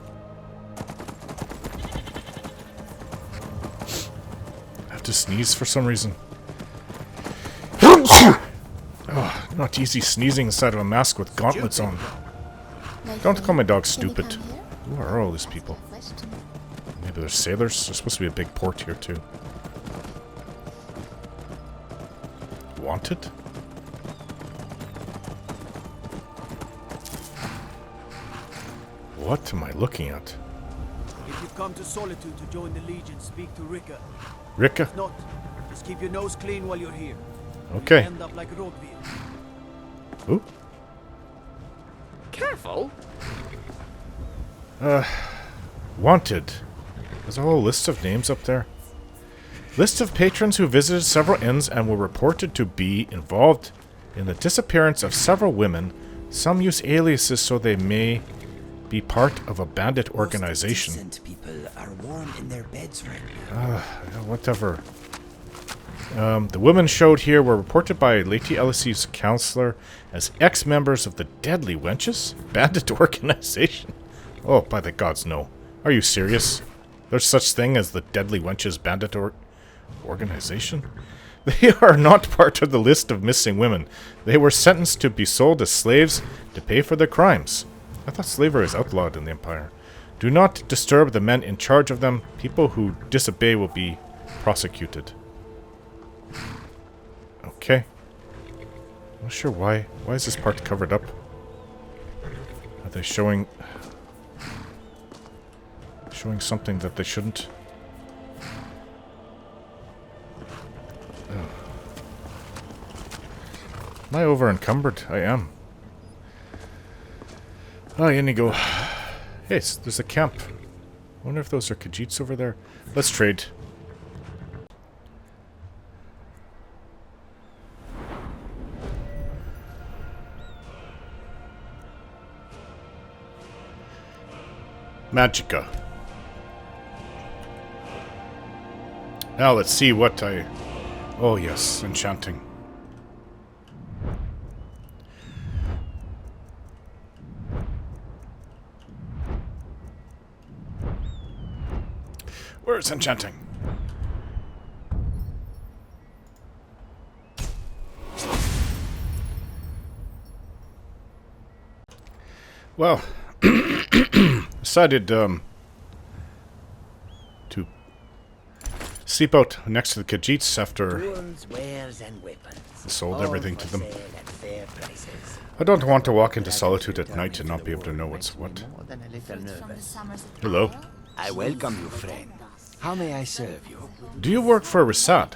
I have to sneeze for some reason. Oh, not easy sneezing inside of a mask with gauntlets on. Don't call my dog stupid. Who are all these people? Maybe they're sailors? There's supposed to be a big port here too. Wanted? What am I looking at? If you've come to Solitude to join the Legion, speak to Rika. Rika? If not, just keep your nose clean while you're here. Okay. You'll end up like Rodville. Ooh. Careful. Wanted. There's a whole list of names up there. List of patrons who visited several inns and were reported to be involved in the disappearance of several women. Some use aliases so they may be part of a bandit organization. Decent people are warm in their beds right now. Whatever. The women showed here were reported by Lady Ellisie's counselor as ex-members of the Deadly Wenches bandit organization. Oh, by the gods, no. Are you serious? There's such thing as the Deadly Wenches bandit organization? They are not part of the list of missing women. They were sentenced to be sold as slaves to pay for their crimes. I thought slavery is outlawed in the Empire. Do not disturb the men in charge of them. People who disobey will be prosecuted. Okay. I'm not sure why. Why is this part covered up? Are they showing something that they shouldn't? Oh. Am I over encumbered? I am. Oh, in you go. Hey, there's a camp. I wonder if those are Khajiits over there. Let's trade. Magica. Now let's see what I... Oh yes, enchanting. Where's enchanting? Well, decided to sleep out next to the Khajiits after sold everything to them. I don't want to walk into Solitude at night and not be able to know what's what. Hello. I welcome you, friend. How may I serve you? Do you work for Risad?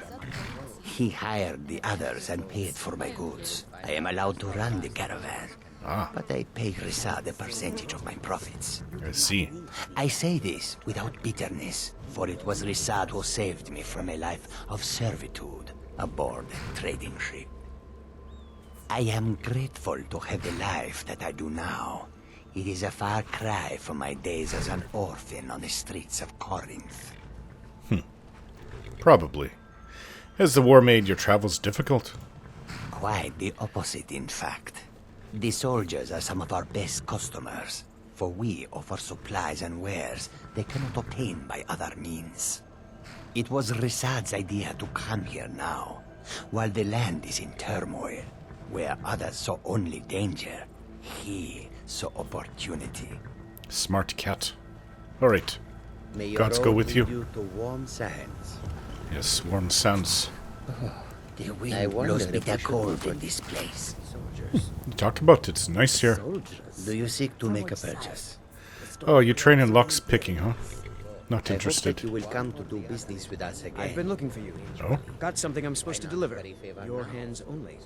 He hired the others and paid for my goods. I am allowed to run the caravan. But I pay Risad a percentage of my profits. I see. I say this without bitterness, for it was Risad who saved me from a life of servitude aboard a trading ship. I am grateful to have the life that I do now. It is a far cry from my days as an orphan on the streets of Corinth. Probably. Has the war made your travels difficult? Quite the opposite, in fact. The soldiers are some of our best customers, for we offer supplies and wares they cannot obtain by other means. It was Risad's idea to come here now, while the land is in turmoil, where others saw only danger. He saw opportunity. Smart cat. Alright. Gods go with you. To warm sands. Yes, warm sands. The wind blows bitter cold in this place. You talk about it's nice here. Do you seek to make a purchase? Oh, you train in locks picking, huh? Not interested. You will come to do business with us again. I've been looking for you. Oh? Got something I'm supposed to deliver. Your hands only.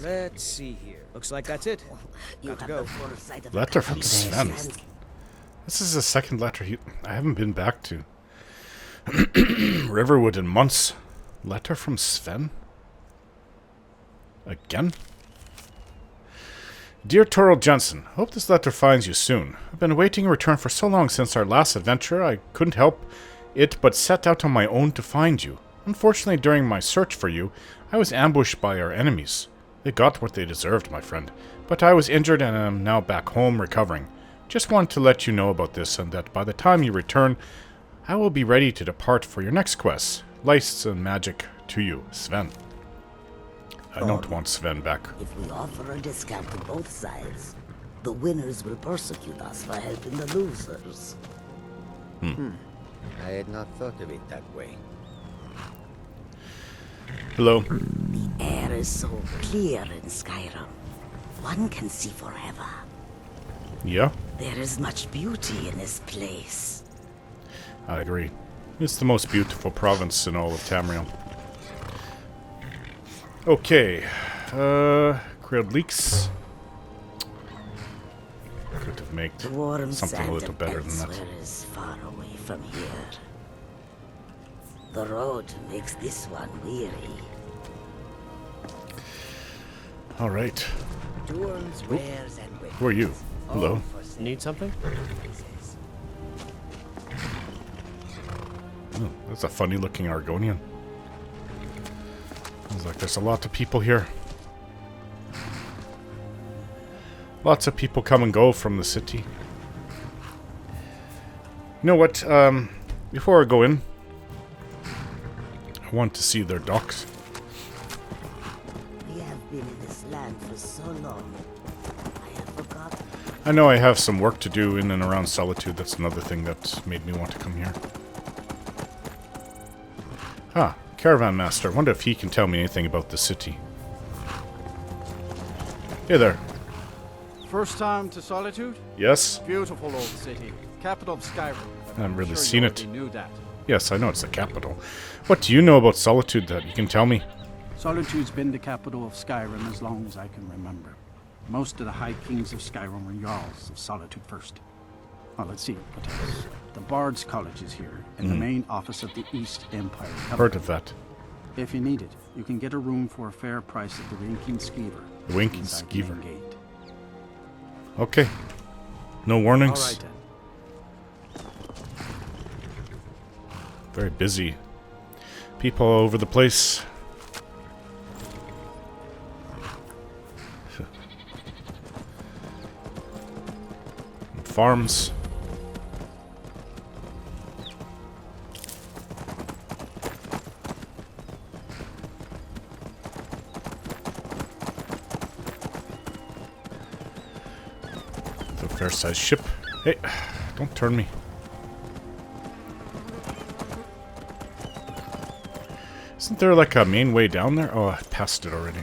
Let's see here. Looks like that's it. Got to go. Letter from Sven. This is the second letter I haven't been back to. Riverwood in months. Letter from Sven? Again? Dear Toril Jensen, hope this letter finds you soon. I've been awaiting a return for so long since our last adventure, I couldn't help it but set out on my own to find you. Unfortunately, during my search for you, I was ambushed by our enemies. They got what they deserved, my friend. But I was injured and am now back home recovering. Just wanted to let you know about this and that by the time you return, I will be ready to depart for your next quest. Lights and magic to you, Sven. I don't want Sven back. If we offer a discount to both sides, the winners will persecute us for helping the losers. I had not thought of it that way. Hello. The air is so clear in Skyrim. One can see forever. Yeah? There is much beauty in this place. I agree. It's the most beautiful province in all of Tamriel. Okay. Grilled leeks. Could have made something a little better than that. Is far away from here. The road makes this one weary. Alright. Who are you? Hello. Need something? Oh, that's a funny looking Argonian. Sounds like there's a lot of people here. Lots of people come and go from the city. You know what? Before I go in, I want to see their docks. We have been in this land for so long. I have forgotten. I know I have some work to do in and around Solitude. That's another thing that made me want to come here. Ah, Caravan Master. I wonder if he can tell me anything about the city. Hey there. First time to Solitude? Yes? Beautiful old city. Capital of Skyrim. I haven't really seen it. Knew that. Yes, I know it's the capital. What do you know about Solitude that you can tell me? Solitude's been the capital of Skyrim as long as I can remember. Most of the High Kings of Skyrim were Jarls of Solitude first. Well, let's see what else. The Bard's College is here, and the main office of the East Empire Company. Heard of that. If you need it, you can get a room for a fair price at the Winking Skeever. The Winking inside the Skeever. main gate. Okay. No warnings? All right, then. Very busy. People all over the place. And farms. It's a fair-sized ship. Hey, don't turn me. Isn't there like a main way down there? Oh, I passed it already.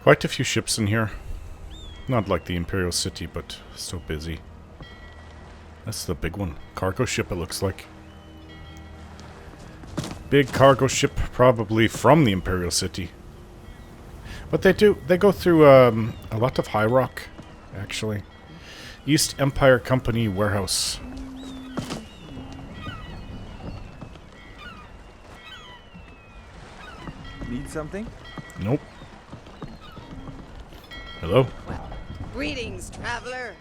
Quite a few ships in here. Not like the Imperial City, but so busy. That's the big one. Cargo ship, it looks like. Big cargo ship, probably from the Imperial City. But they go through a lot of high rock, actually. East Empire Company warehouse. Need something? Nope. Hello? Greetings, traveler.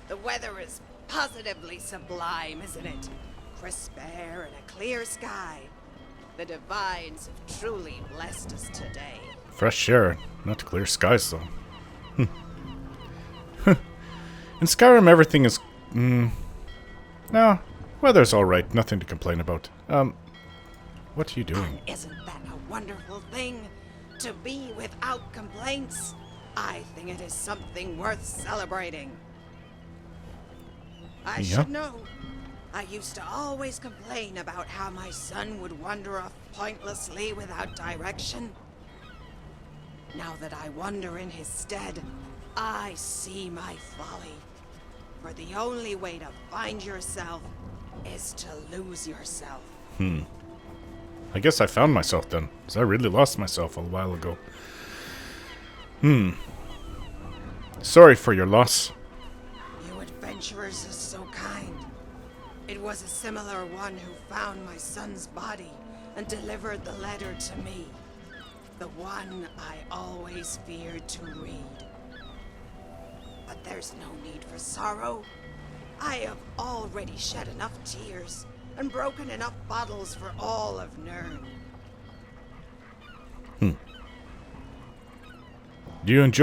The weather is positively sublime, isn't it? Crisp air and a clear sky. The divines have truly blessed us today. Fresh air, not clear skies though. In Skyrim everything is No, weather's alright. Nothing to complain about. What are you doing? Isn't that a wonderful thing? To be without complaints? I think it is something worth celebrating. I should know. I used to always complain about how my son would wander off pointlessly without direction. Now that I wander in his stead, I see my folly. For the only way to find yourself is to lose yourself. I guess I found myself then, because I really lost myself a while ago. Sorry for your loss. You adventurers are so kind. It was a similar one who found my son's body and delivered the letter to me. The one I always feared to read. But there's no need for sorrow. I have already shed enough tears and broken enough bottles for all of Nirn.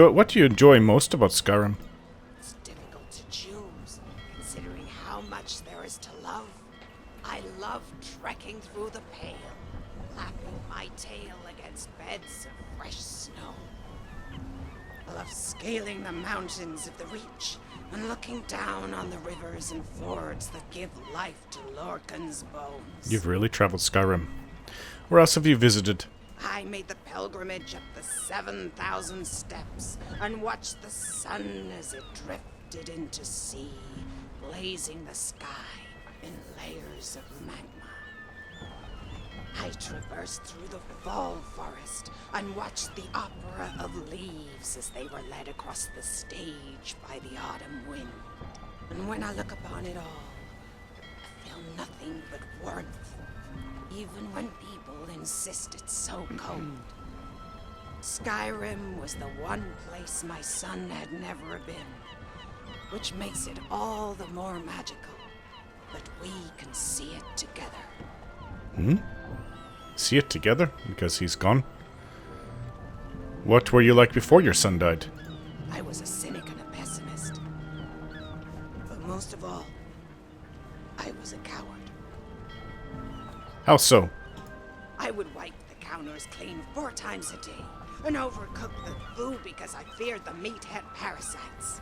What do you enjoy most about Skyrim? It's difficult to choose, considering how much there is to love. I love trekking through the Pale, lapping my tail against beds of fresh snow. I love scaling the mountains of the Reach and looking down on the rivers and fords that give life to Lorcan's bones. You've really traveled Skyrim. Where else have you visited? I made the pilgrimage up the 7,000 steps and watched the sun as it drifted into sea, blazing the sky in layers of magma. I traversed through the fall forest and watched the opera of leaves as they were led across the stage by the autumn wind. And when I look upon it all, I feel nothing but warmth, even when people insist it's so cold. Skyrim was the one place my son had never been, which makes it all the more magical that we can see it together. See it together? Because he's gone? What were you like before your son died? I was a cynic and a pessimist. But most of all, I was a coward. How so? I would wipe the counters clean 4 times a day and overcook the food because I feared the meat had parasites.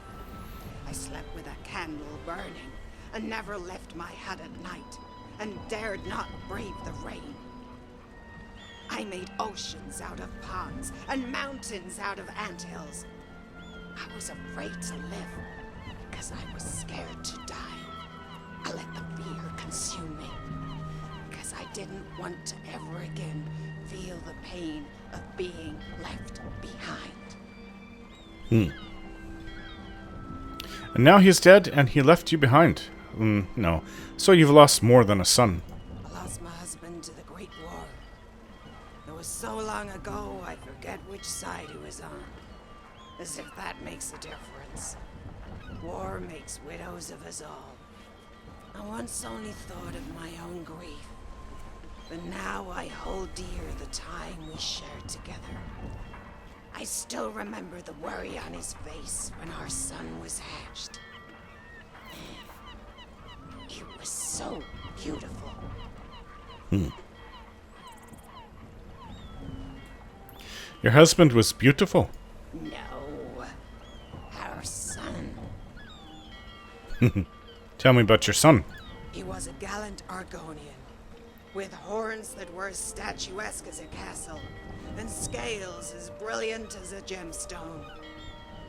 I slept with a candle burning and never left my hut at night and dared not brave the rain. I made oceans out of ponds and mountains out of anthills. I was afraid to live because I was scared to die. I let the fear consume me because I didn't want to ever again feel the pain of being left behind. And now he's dead and he left you behind. No. So you've lost more than a son. I lost my husband to the Great War. It was so long ago, I forget which side he was on. As if that makes a difference. War makes widows of us all. I once only thought of my own grief. But now I hold dear the time we shared together. I still remember the worry on his face when our son was hatched. It was so beautiful. Your husband was beautiful? No. Our son. Tell me about your son. He was a gallant Argonian, with horns that were as statuesque as a castle, and scales as brilliant as a gemstone.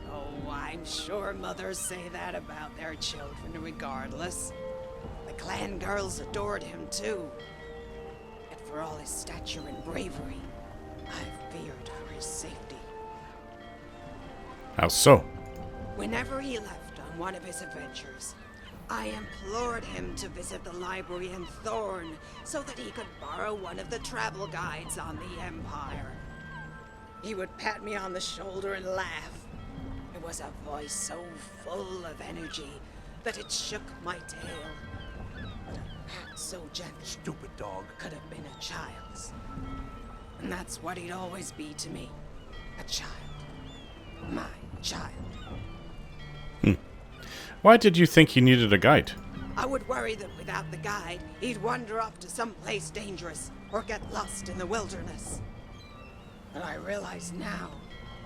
Oh, I'm sure mothers say that about their children regardless. The clan girls adored him too. Yet for all his stature and bravery, I feared for his safety. How so? Whenever he left on one of his adventures, I implored him to visit the library in Thorn so that he could borrow one of the travel guides on the Empire. He would pat me on the shoulder and laugh. It was a voice so full of energy that it shook my tail. But a pat so gentle, Stupid dog. could have been a child's. And that's what he'd always be to me. A child. My child. Why did you think he needed a guide? I would worry that without the guide, he'd wander off to some place dangerous or get lost in the wilderness. But I realize now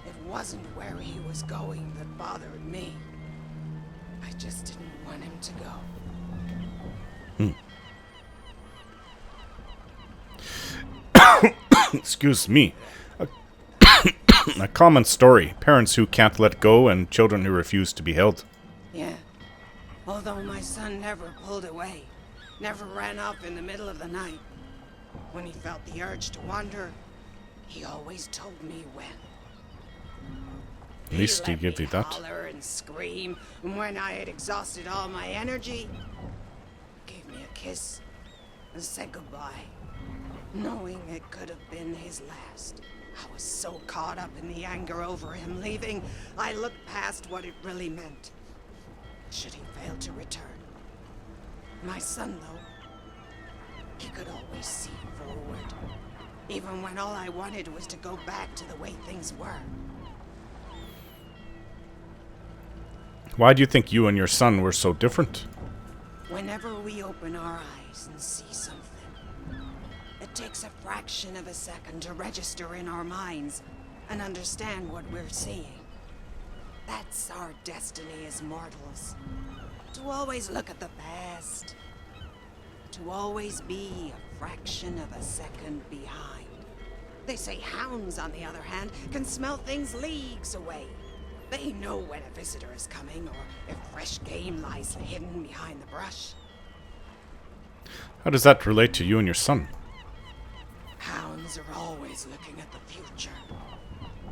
it wasn't where he was going that bothered me. I just didn't want him to go. Excuse me. A common story. Parents who can't let go and children who refuse to be held. Yeah. Although my son never pulled away, never ran off in the middle of the night. When he felt the urge to wander, he always told me when. At least he gave you that. Holler and scream, and when I had exhausted all my energy, gave me a kiss and said goodbye, knowing it could have been his last. I was so caught up in the anger over him leaving, I looked past what it really meant. Should he fail to return? My son, though, he could always see forward, even when all I wanted was to go back to the way things were. Why do you think you and your son were so different? Whenever we open our eyes and see something, it takes a fraction of a second to register in our minds and understand what we're seeing. That's our destiny as mortals. To always look at the past. To always be a fraction of a second behind. They say hounds, on the other hand, can smell things leagues away. They know when a visitor is coming or if fresh game lies hidden behind the brush. How does that relate to you and your son? Hounds are always looking at the future.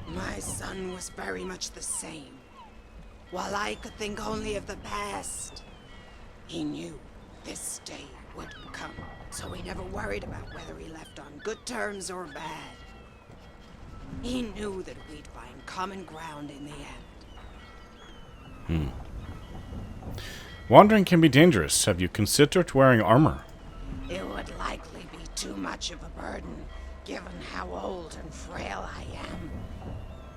My son was very much the same. While I could think only of the past, he knew this day would come, so he never worried about whether he left on good terms or bad. He knew that we'd find common ground in the end. Wandering can be dangerous. Have you considered wearing armor? It would likely be too much of a burden, given how old and frail I am.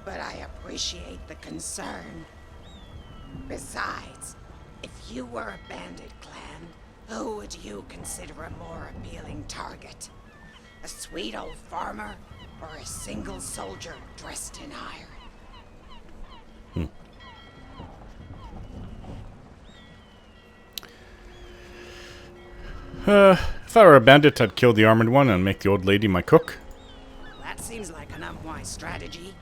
But I appreciate the concern. Besides, if you were a bandit clan, who would you consider a more appealing target? A sweet old farmer, or a single soldier dressed in iron? If I were a bandit, I'd kill the armored one and make the old lady my cook. That seems like an unwise strategy.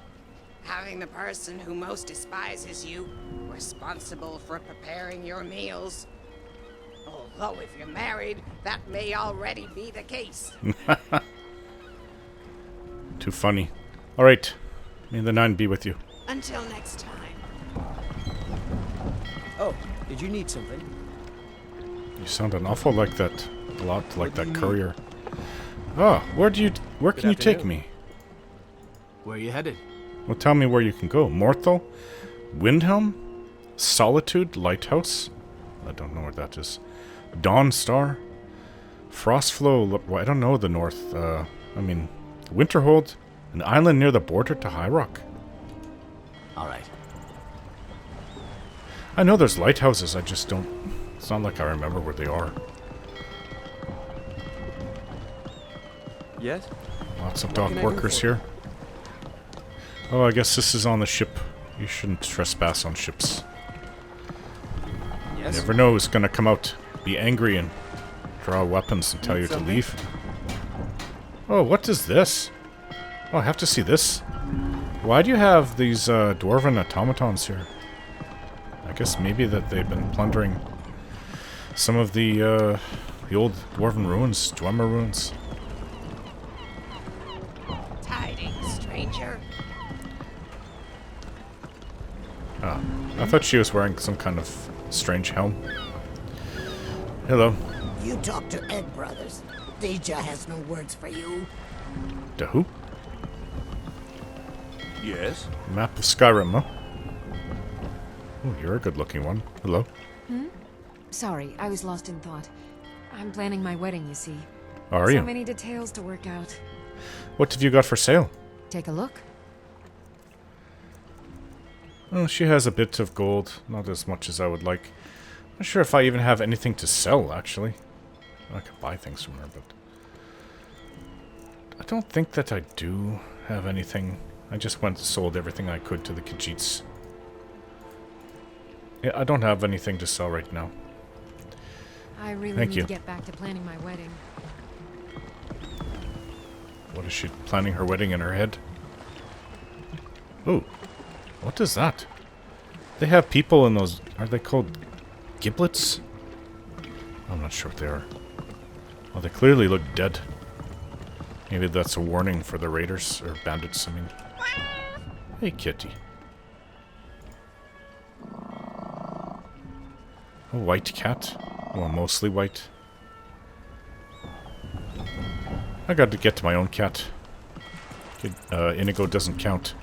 Having the person who most despises you responsible for preparing your meals. Although if you're married, that may already be the case. Too funny. Alright. May the 9 be with you. Until next time. Oh, did you need something? You sound an awful like that. A lot like that courier. Oh, where can you take me? Where are you headed? Well, tell me where you can go. Morthal? Windhelm? Solitude? Lighthouse? I don't know where that is. Dawn Star? Frostflow? I don't know the north. Winterhold? An island near the border to High Rock. Alright. I know there's lighthouses, I just don't... It's not like I remember where they are. Yes? Lots of dock workers here. Oh, I guess this is on the ship. You shouldn't trespass on ships. Yes? You never know who's gonna come out, be angry and draw weapons and tell you to leave. Oh, what is this? Oh, I have to see this. Why do you have these dwarven automatons here? I guess maybe that they've been plundering some of the old dwarven ruins, Dwemer ruins. Tidings, stranger. Ah, I thought she was wearing some kind of strange helm. Hello. You talk to Egg Brothers. Deja has no words for you. To who? Yes? Map of Skyrim, huh? Oh, you're a good-looking one. Hello. Sorry, I was lost in thought. I'm planning my wedding, you see. Are you? So many details to work out. What have you got for sale? Take a look. Oh, she has a bit of gold. Not as much as I would like. Not sure if I even have anything to sell, actually. I could buy things from her, but... I don't think that I do have anything. I just went and sold everything I could to the Khajiits. Yeah, I don't have anything to sell right now. I really Thank need you. to get back to planning my wedding. What is she planning her wedding in her head? Ooh. What is that? They have people in those... Are they called giblets? I'm not sure what they are. Well, they clearly look dead. Maybe that's a warning for the raiders, or bandits, I mean. Hey, kitty. A white cat? Well, mostly white. I got to get to my own cat. Inigo doesn't count.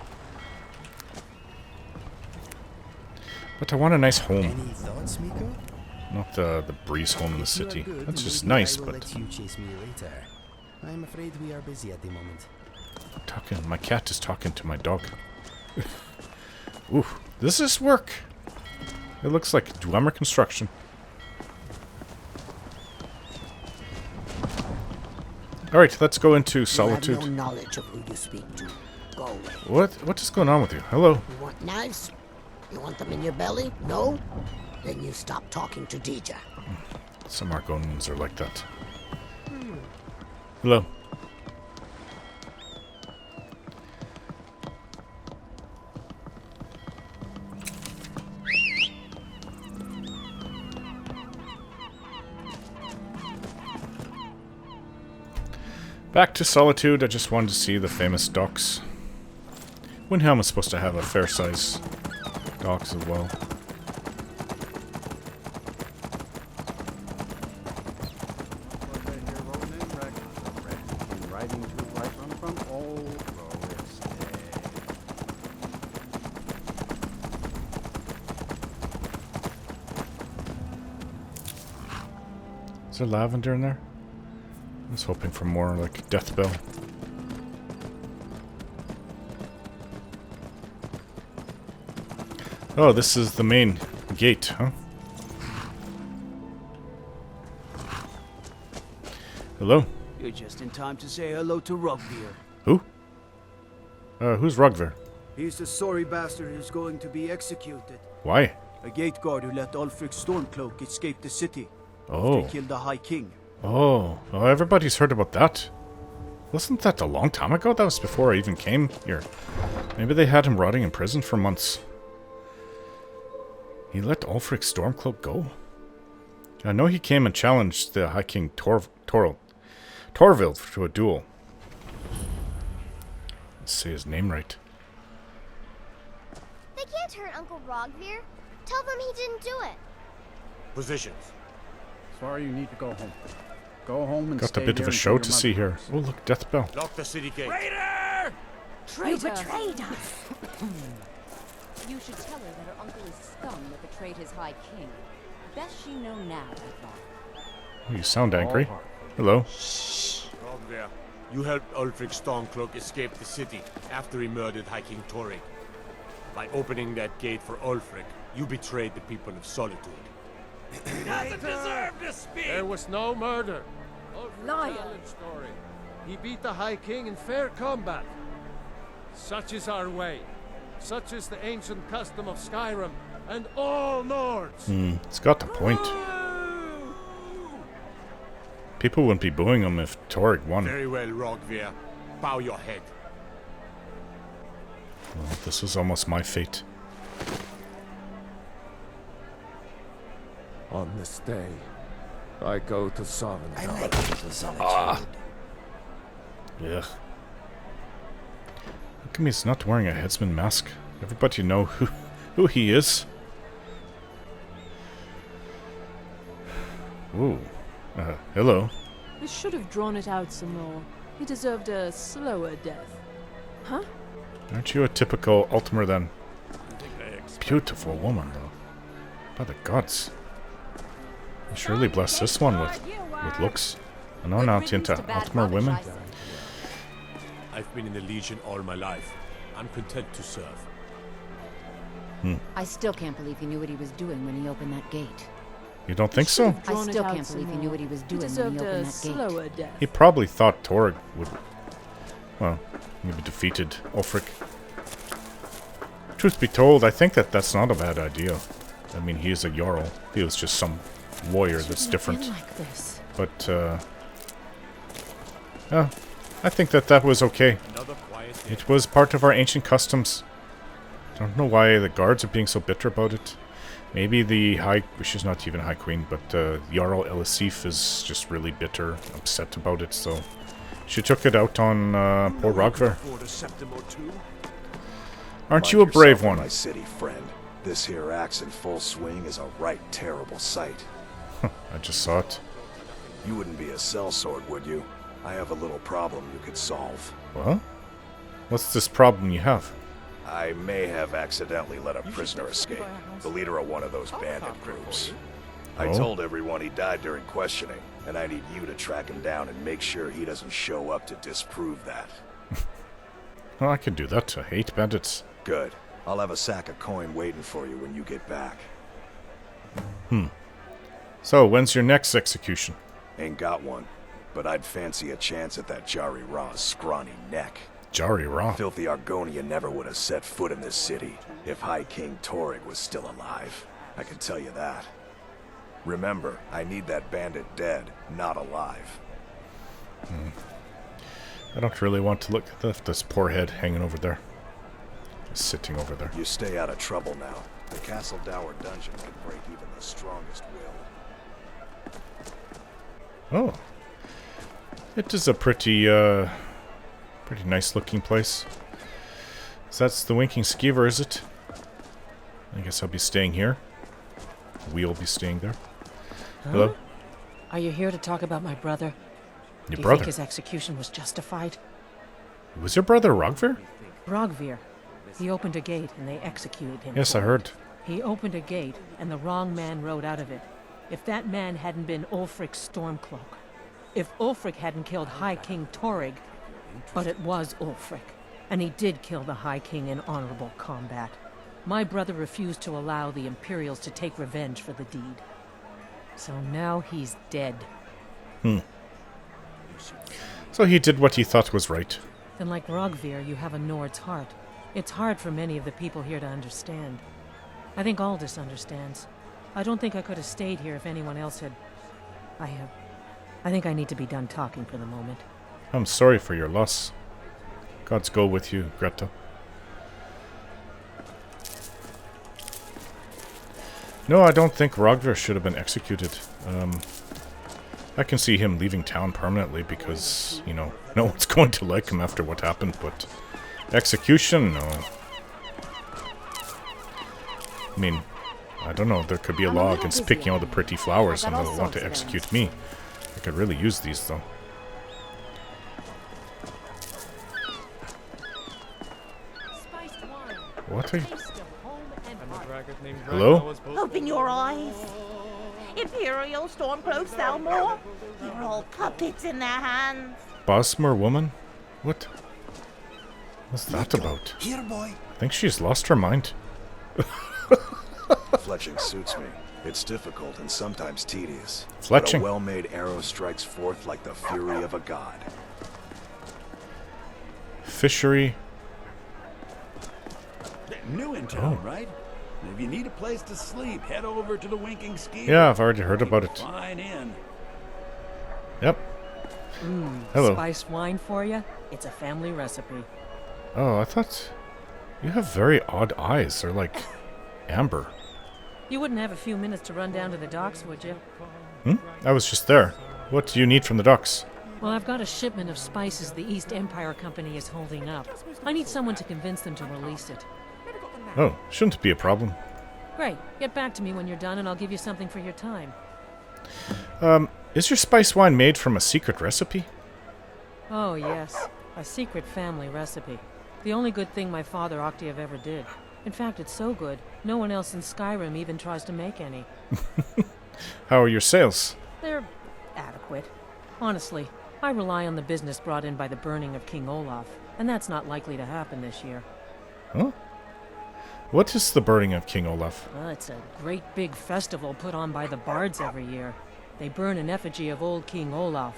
But I want a nice home. Any thoughts, Miko? Not the breeze home in the city. That's just nice, but... Let you chase me later. I'm afraid we are busy at the moment. My cat is talking to my dog. Ooh, does this work? It looks like Dwemer construction. Alright, let's go into Solitude. You have no knowledge of who you speak to. Go away. What is going on with you? Hello? You want knives? You want them in your belly? No? Then you stop talking to Dija. Some Argonians are like that. Hello. Back to Solitude. I just wanted to see the famous docks. Windhelm is supposed to have a fair size docks as well. Is there lavender in there? I was hoping for more like Deathbell. Oh, this is the main gate, huh? Hello? You're just in time to say hello to Rugvir. Who? Who's Rugvir? He's the sorry bastard who's going to be executed. Why? A gate guard who let Ulfric Stormcloak escape the city. Oh. They killed the High King. Oh, everybody's heard about that. Wasn't that a long time ago? That was before I even came here. Maybe they had him rotting in prison for months. He let Ulfric Stormcloak go? I know he came and challenged the High King Torvild to a duel. Let's say his name right. They can't hurt Uncle Rogvir. Tell them he didn't do it. Positions. Sorry, you need to go home. Go home and Got a bit of a show to see here. Oh, look, Deathbell. Lock the city gate. Traitor! You betrayed us! You should tell her that her uncle is scum that betrayed his High King. Best she know now, I thought. Oh, you sound angry. Hello. Shh. Rogvir, you helped Ulfric Stormcloak escape the city after he murdered High King Torrig. By opening that gate for Ulfric, you betrayed the people of Solitude. He doesn't deserve to speak! There was no murder. Liar! Story. He beat the High King in fair combat. Such is our way. Such is the ancient custom of Skyrim and all Nords. It's got a point. People wouldn't be booing him if Torrig won. Very well, Rogvir. Bow your head. Well, this was almost my fate. On this day, I go to Solitude. I like little Solitude. Yeah. How come he's not wearing a headsman mask? Everybody know who he is. Ooh. Hello. We should have drawn it out some more. He deserved a slower death. Huh? Aren't you a typical Ultimer then? Beautiful woman, though. By the gods. You surely bless this one with looks. I know not into Ultimer women. I've been in the Legion all my life. I'm content to serve. I still can't believe he knew what he was doing when he opened that gate. You don't think so? I still can't believe he knew what he was doing when he opened that gate. He probably thought Torg would, well, maybe defeated Ulfric. Truth be told, I think that that's not a bad idea. I mean, he is a Jarl. He was just some warrior that's different. But, yeah, I think that that was okay. It was part of our ancient customs. Don't know why the guards are being so bitter about it. Maybe the she's not even High Queen, but Jarl Elisif is just really bitter, upset about it, so she took it out on poor Ragnar. Aren't you a brave one? My city, friend. This here axe in full swing is a right terrible sight. I just saw it. You wouldn't be a sellsword, would you? I have a little problem you could solve. Well? What's this problem you have? I may have accidentally let a prisoner escape, the leader of one of those bandit groups. I told everyone he died during questioning, and I need you to track him down and make sure he doesn't show up to disprove that. Well, I can do that. I hate bandits. Good. I'll have a sack of coin waiting for you when you get back. So, when's your next execution? Ain't got one, but I'd fancy a chance at that Jari Ra's scrawny neck. Jari Ra? Filthy Argonia never would have set foot in this city if High King Torg was still alive. I can tell you that. Remember, I need that bandit dead, not alive. I don't really want to look at this poor head hanging over there. Just sitting over there. You stay out of trouble now. The Castle Dower dungeon can break even the strongest will. Oh. It is a pretty nice looking place. So that's the Winking Skeever, is it? I guess I'll be staying here. We'll be staying there. Huh? Hello? Are you here to talk about my brother? Your Do you brother? think his execution was justified? Was your brother Rogvir? Rogvir. He opened a gate and they executed him. Yes, I heard. He opened a gate and the wrong man rode out of it. If that man hadn't been Ulfric's Stormcloak. If Ulfric hadn't killed High King Torg. But it was Ulfric. And he did kill the High King in honorable combat. My brother refused to allow the Imperials to take revenge for the deed. So now he's dead. So he did what he thought was right. Then like Rogvir, you have a Nord's heart. It's hard for many of the people here to understand. I think Aldous understands. I don't think I could have stayed here if anyone else had... I think I need to be done talking for the moment. I'm sorry for your loss. Gods go with you, Greta. No, I don't think Rogvir should have been executed. I can see him leaving town permanently because, you know, no one's going to like him after what happened, but execution, no. I mean, I don't know, there could be a law against picking all the pretty flowers and they'll want to execute me. I could really use these, though. What are you... Hello? Open your eyes. Imperial Stormcloaks, Thalmor. You're all puppets in their hands. Bosmer woman? What? What's that about? Here, boy. I think she's lost her mind. Fletching suits me. It's difficult and sometimes tedious. Fletching? But a well-made arrow strikes forth like the fury of a god. Fishery. New in town, right? If you need a place to sleep, head over to the Winking Skeever. Yeah, I've already heard about it. Fine inn. Yep. Hello. Spiced wine for you? It's a family recipe. Oh, I thought... You have very odd eyes. They're like amber. You wouldn't have a few minutes to run down to the docks, would you? I was just there. What do you need from the docks? Well, I've got a shipment of spices the East Empire Company is holding up. I need someone to convince them to release it. Oh, shouldn't be a problem. Great. Get back to me when you're done and I'll give you something for your time. Is your spice wine made from a secret recipe? Oh, yes. A secret family recipe. The only good thing my father Octave ever did. In fact, it's so good, no one else in Skyrim even tries to make any. How are your sales? They're adequate. Honestly, I rely on the business brought in by the burning of King Olaf, and that's not likely to happen this year. Huh? What is the burning of King Olaf? It's a great big festival put on by the bards every year. They burn an effigy of old King Olaf.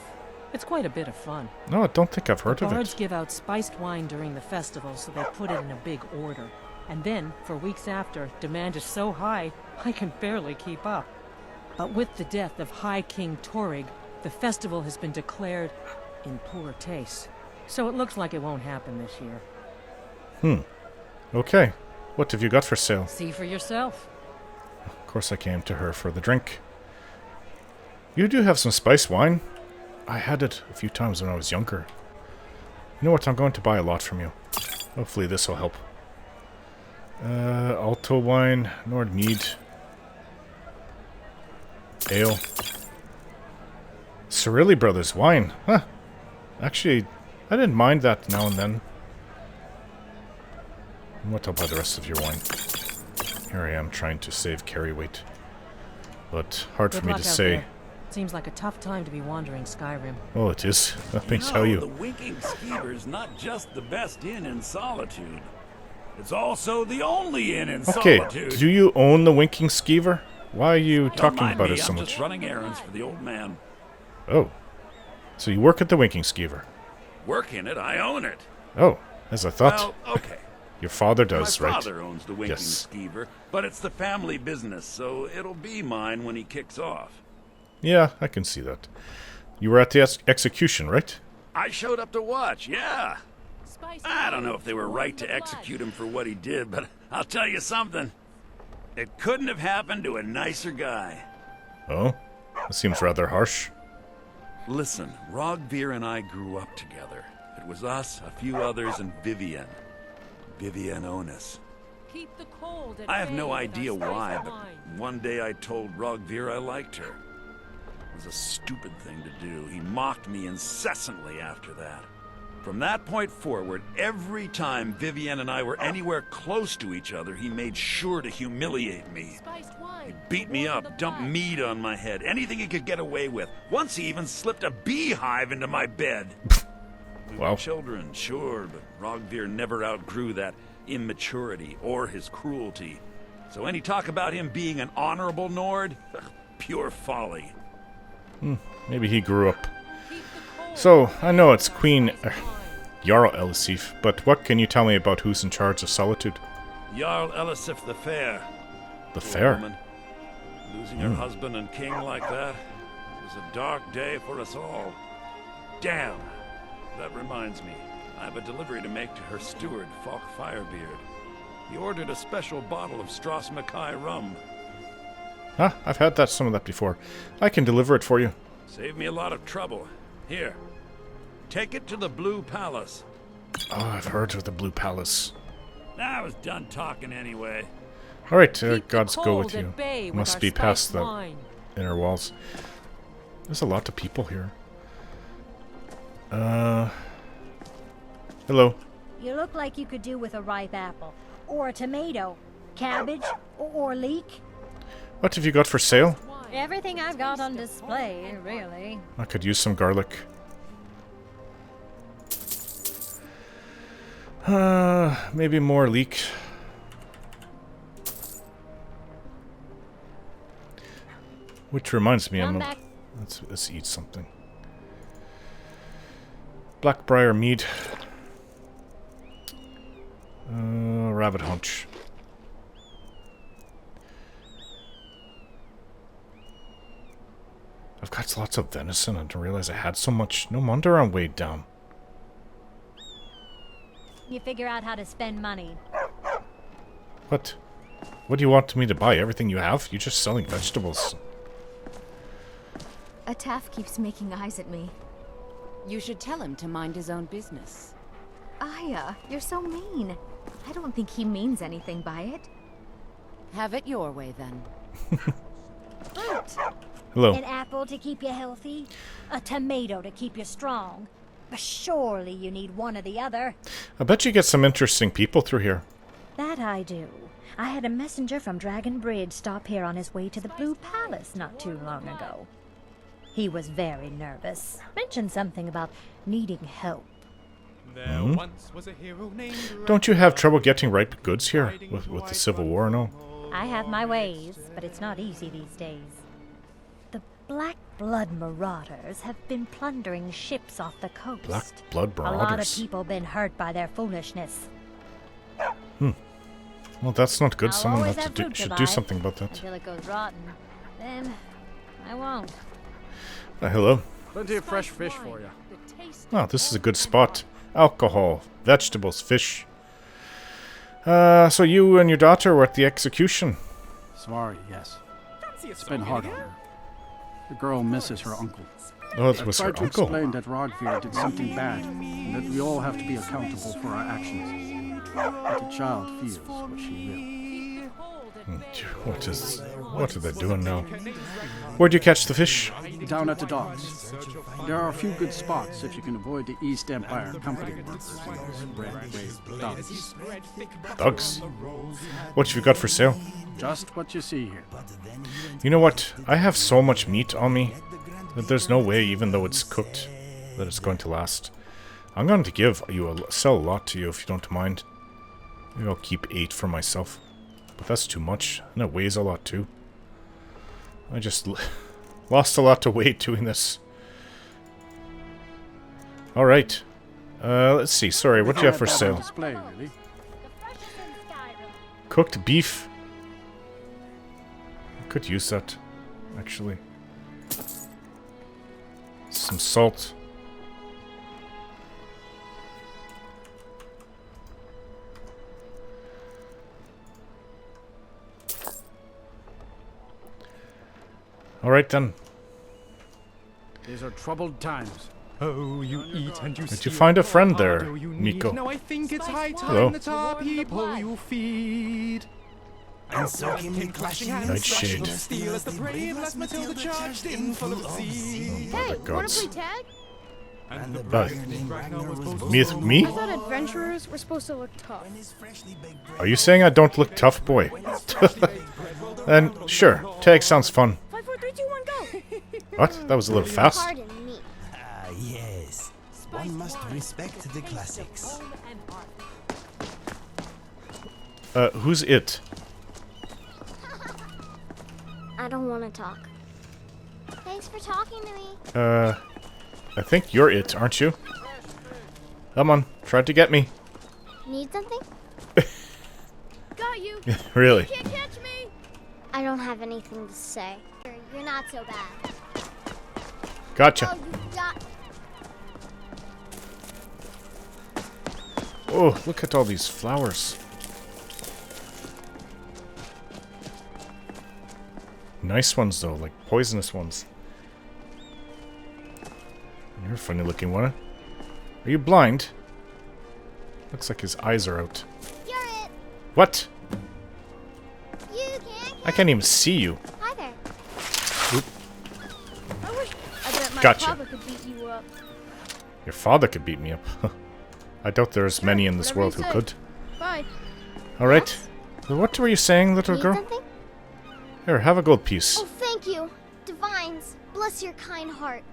It's quite a bit of fun. No, I don't think I've heard of it. The bards give out spiced wine during the festival, so they put it in a big order. And then, for weeks after, demand is so high, I can barely keep up. But with the death of High King Torrig, the festival has been declared in poor taste. So it looks like it won't happen this year. Okay. What have you got for sale? See for yourself. Of course I came to her for the drink. You do have some spice wine. I had it a few times when I was younger. You know what? I'm going to buy a lot from you. Hopefully this will help. Alto wine, Nord mead, ale. Cirilli Brothers wine. Huh. Actually, I didn't mind that now and then. What about the rest of your wine? Here I am trying to save carry weight. But hard for me to say. Seems like a tough time to be wandering Skyrim. Oh, it is. Let me tell you. The Winking Skeever's not just the best inn in Solitude. It's also the only inn in Solitude. Okay, do you own the Winking Skeever? Why are you talking about it so I'm much? just running errands for the old man. Oh. So you work at the Winking Skeever? Work in it, I own it. Oh, as I thought. Well, okay. Your father does, My right? father owns the Winking Skeever, but it's the family business, so it'll be mine when he kicks off. Yeah, I can see that. You were at the execution, right? I showed up to watch, yeah. I don't know if they were right to execute him for what he did, but I'll tell you something. It couldn't have happened to a nicer guy. Oh? That seems rather harsh. Listen, Rogvir and I grew up together. It was us, a few others, and Vivienne. Vivienne Onus. Keep the cold at I have no bay with idea our why, spice but wine. one day I told Rogvir I liked her. It was a stupid thing to do. He mocked me incessantly after that. From that point forward, every time Vivienne and I were anywhere close to each other, he made sure to humiliate me. He beat me up, dumped meat on my head, anything he could get away with. Once he even slipped a beehive into my bed. We were children, sure, but Rogvir never outgrew that immaturity or his cruelty. So any talk about him being an honorable Nord? Pure folly. Maybe he grew up. So, I know it's Queen Jarl Elisif, but what can you tell me about who's in charge of Solitude? Jarl Elisif the Fair. The Poor Fair? woman. Losing her husband and king like that, it was a dark day for us all. Damn. That reminds me. I have a delivery to make to her steward, Falk Firebeard. He ordered a special bottle of Strass Mackay rum. Huh, I've had some of that before. I can deliver it for you. Saved me a lot of trouble. Here. Take it to the Blue Palace. Oh, I've heard of the Blue Palace. I was done talking anyway. Alright, gods go with cold you. at bay with Must our be past spiced the wine. inner walls. There's a lot of people here. Hello. You look like you could do with a ripe apple. Or a tomato. Cabbage. Or leek. What have you got for sale? Everything I've got on display, really. I could use some garlic. Maybe more leek. Which reminds me, let's eat something. Blackbriar mead. Rabbit haunch. I've got lots of venison. I didn't realize I had so much. No wonder I'm weighed down. You figure out how to spend money. What? What do you want me to buy? Everything you have? You're just selling vegetables. Ataf keeps making eyes at me. You should tell him to mind his own business. Aya, you're so mean. I don't think he means anything by it. Have it your way, then. Fruit. Hello. An apple to keep you healthy. A tomato to keep you strong. But surely you need one or the other. I bet you get some interesting people through here. That I do. I had a messenger from Dragon Bridge stop here on his way to the Blue Palace not too long ago. He was very nervous. Mentioned something about needing help. Hmm? Don't you have trouble getting ripe goods here with the Civil War and all? I have my ways, but it's not easy these days. The Black Blood Marauders have been plundering ships off the coast. Black Blood A lot of Marauders. people been hurt by their foolishness. Well, that's not good. I'll Someone always have have to food should to do buy something about that. Until it goes rotten. Then I won't. Hello. Plenty of fresh fish for you. Oh, this is a good spot. Alcohol, vegetables, fish. So you and your daughter were at the execution. Sorry, yes. It's been hard on her. The girl misses her uncle. Oh, it was her I tried to uncle. explain that Rogvir did something bad, and that we all have to be accountable for our actions. But the child feels what she What are they doing now? Where'd you catch the fish? will. Down at the docks. There are a few good spots if you can avoid the East Empire company workers and those red-wave thugs. Thugs? What have you got for sale? Just what you see here. You know what? I have so much meat on me that there's no way, even though it's cooked, that it's going to last. I'm going to give you sell a lot to you if you don't mind. Maybe I'll keep 8 for myself. But that's too much, and it weighs a lot too. I just lost a lot of weight doing this. Alright. Let's see. Sorry, what do you have for sale? Display, really. Cooked beef. I could use that, actually. Some salt. Alright then. These are troubled times. Oh, you eat and you Did you find a friend there, Nico? Now I think it's high time Hello. that our people you feed. And so came the clashing hands, Nightshade. clashing of steel as the brave last Matilda charged in full of zeal. Oh, Hey, the wanna gods. play tag? And the Uh, brother named Ragnar was both me? I thought adventurers were supposed to look tough. Are you saying I don't look tough, boy? Then, sure. Tag sounds fun. 5, 4, 3, 2, 1, go! What? That was a little fast. Pardon me. Ah, yes. One must respect the classics. Who's it? I don't want to talk. Thanks for talking to me. I think you're it, aren't you? Come on, try to get me. Need something? Got you. Really? Can't catch me. I don't have anything to say. You're not so bad. Gotcha. Oh, you got. Oh, look at all these flowers. Nice ones, though, like poisonous ones. You're a funny looking one. Are you blind? Looks like his eyes are out. You're it. What? You can't. I can't even see you. Hi there. Oop. I wish. I bet my Gotcha. papa could beat you up. Your father could beat me up. I doubt there's many in this whatever world you who say. could. Bye. Alright. What were you saying, little Need girl? something? Here, have a gold piece. Oh, thank you. Divines, bless your kind heart.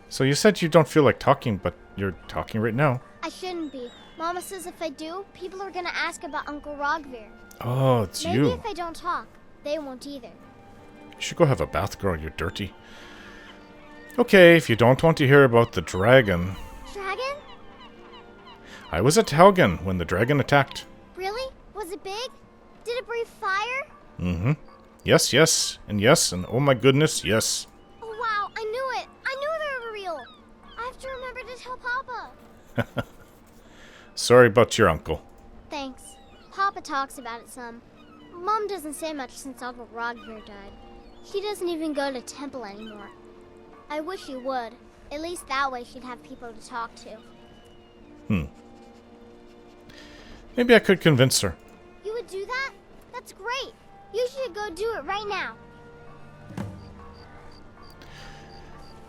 So you said you don't feel like talking, but you're talking right now. I shouldn't be. Mama says if I do, people are gonna ask about Uncle Rogvir. Oh, it's Maybe you. if I don't talk, they won't either. You should go have a bath, girl. You're dirty. Okay, if you don't want to hear about the dragon. Dragon? I was at Helgen when the dragon attacked. Really? Was it big? Did it breathe fire? Mm-hmm. Yes, yes, and oh my goodness, yes. Oh wow, I knew it! I knew they were real! I have to remember to tell Papa. Sorry about your uncle. Thanks. Papa talks about it some. Mom doesn't say much since Uncle Rogvir died. She doesn't even go to temple anymore. I wish she would. At least that way she'd have people to talk to. Maybe I could convince her. You would do that? That's great. You should go do it right now.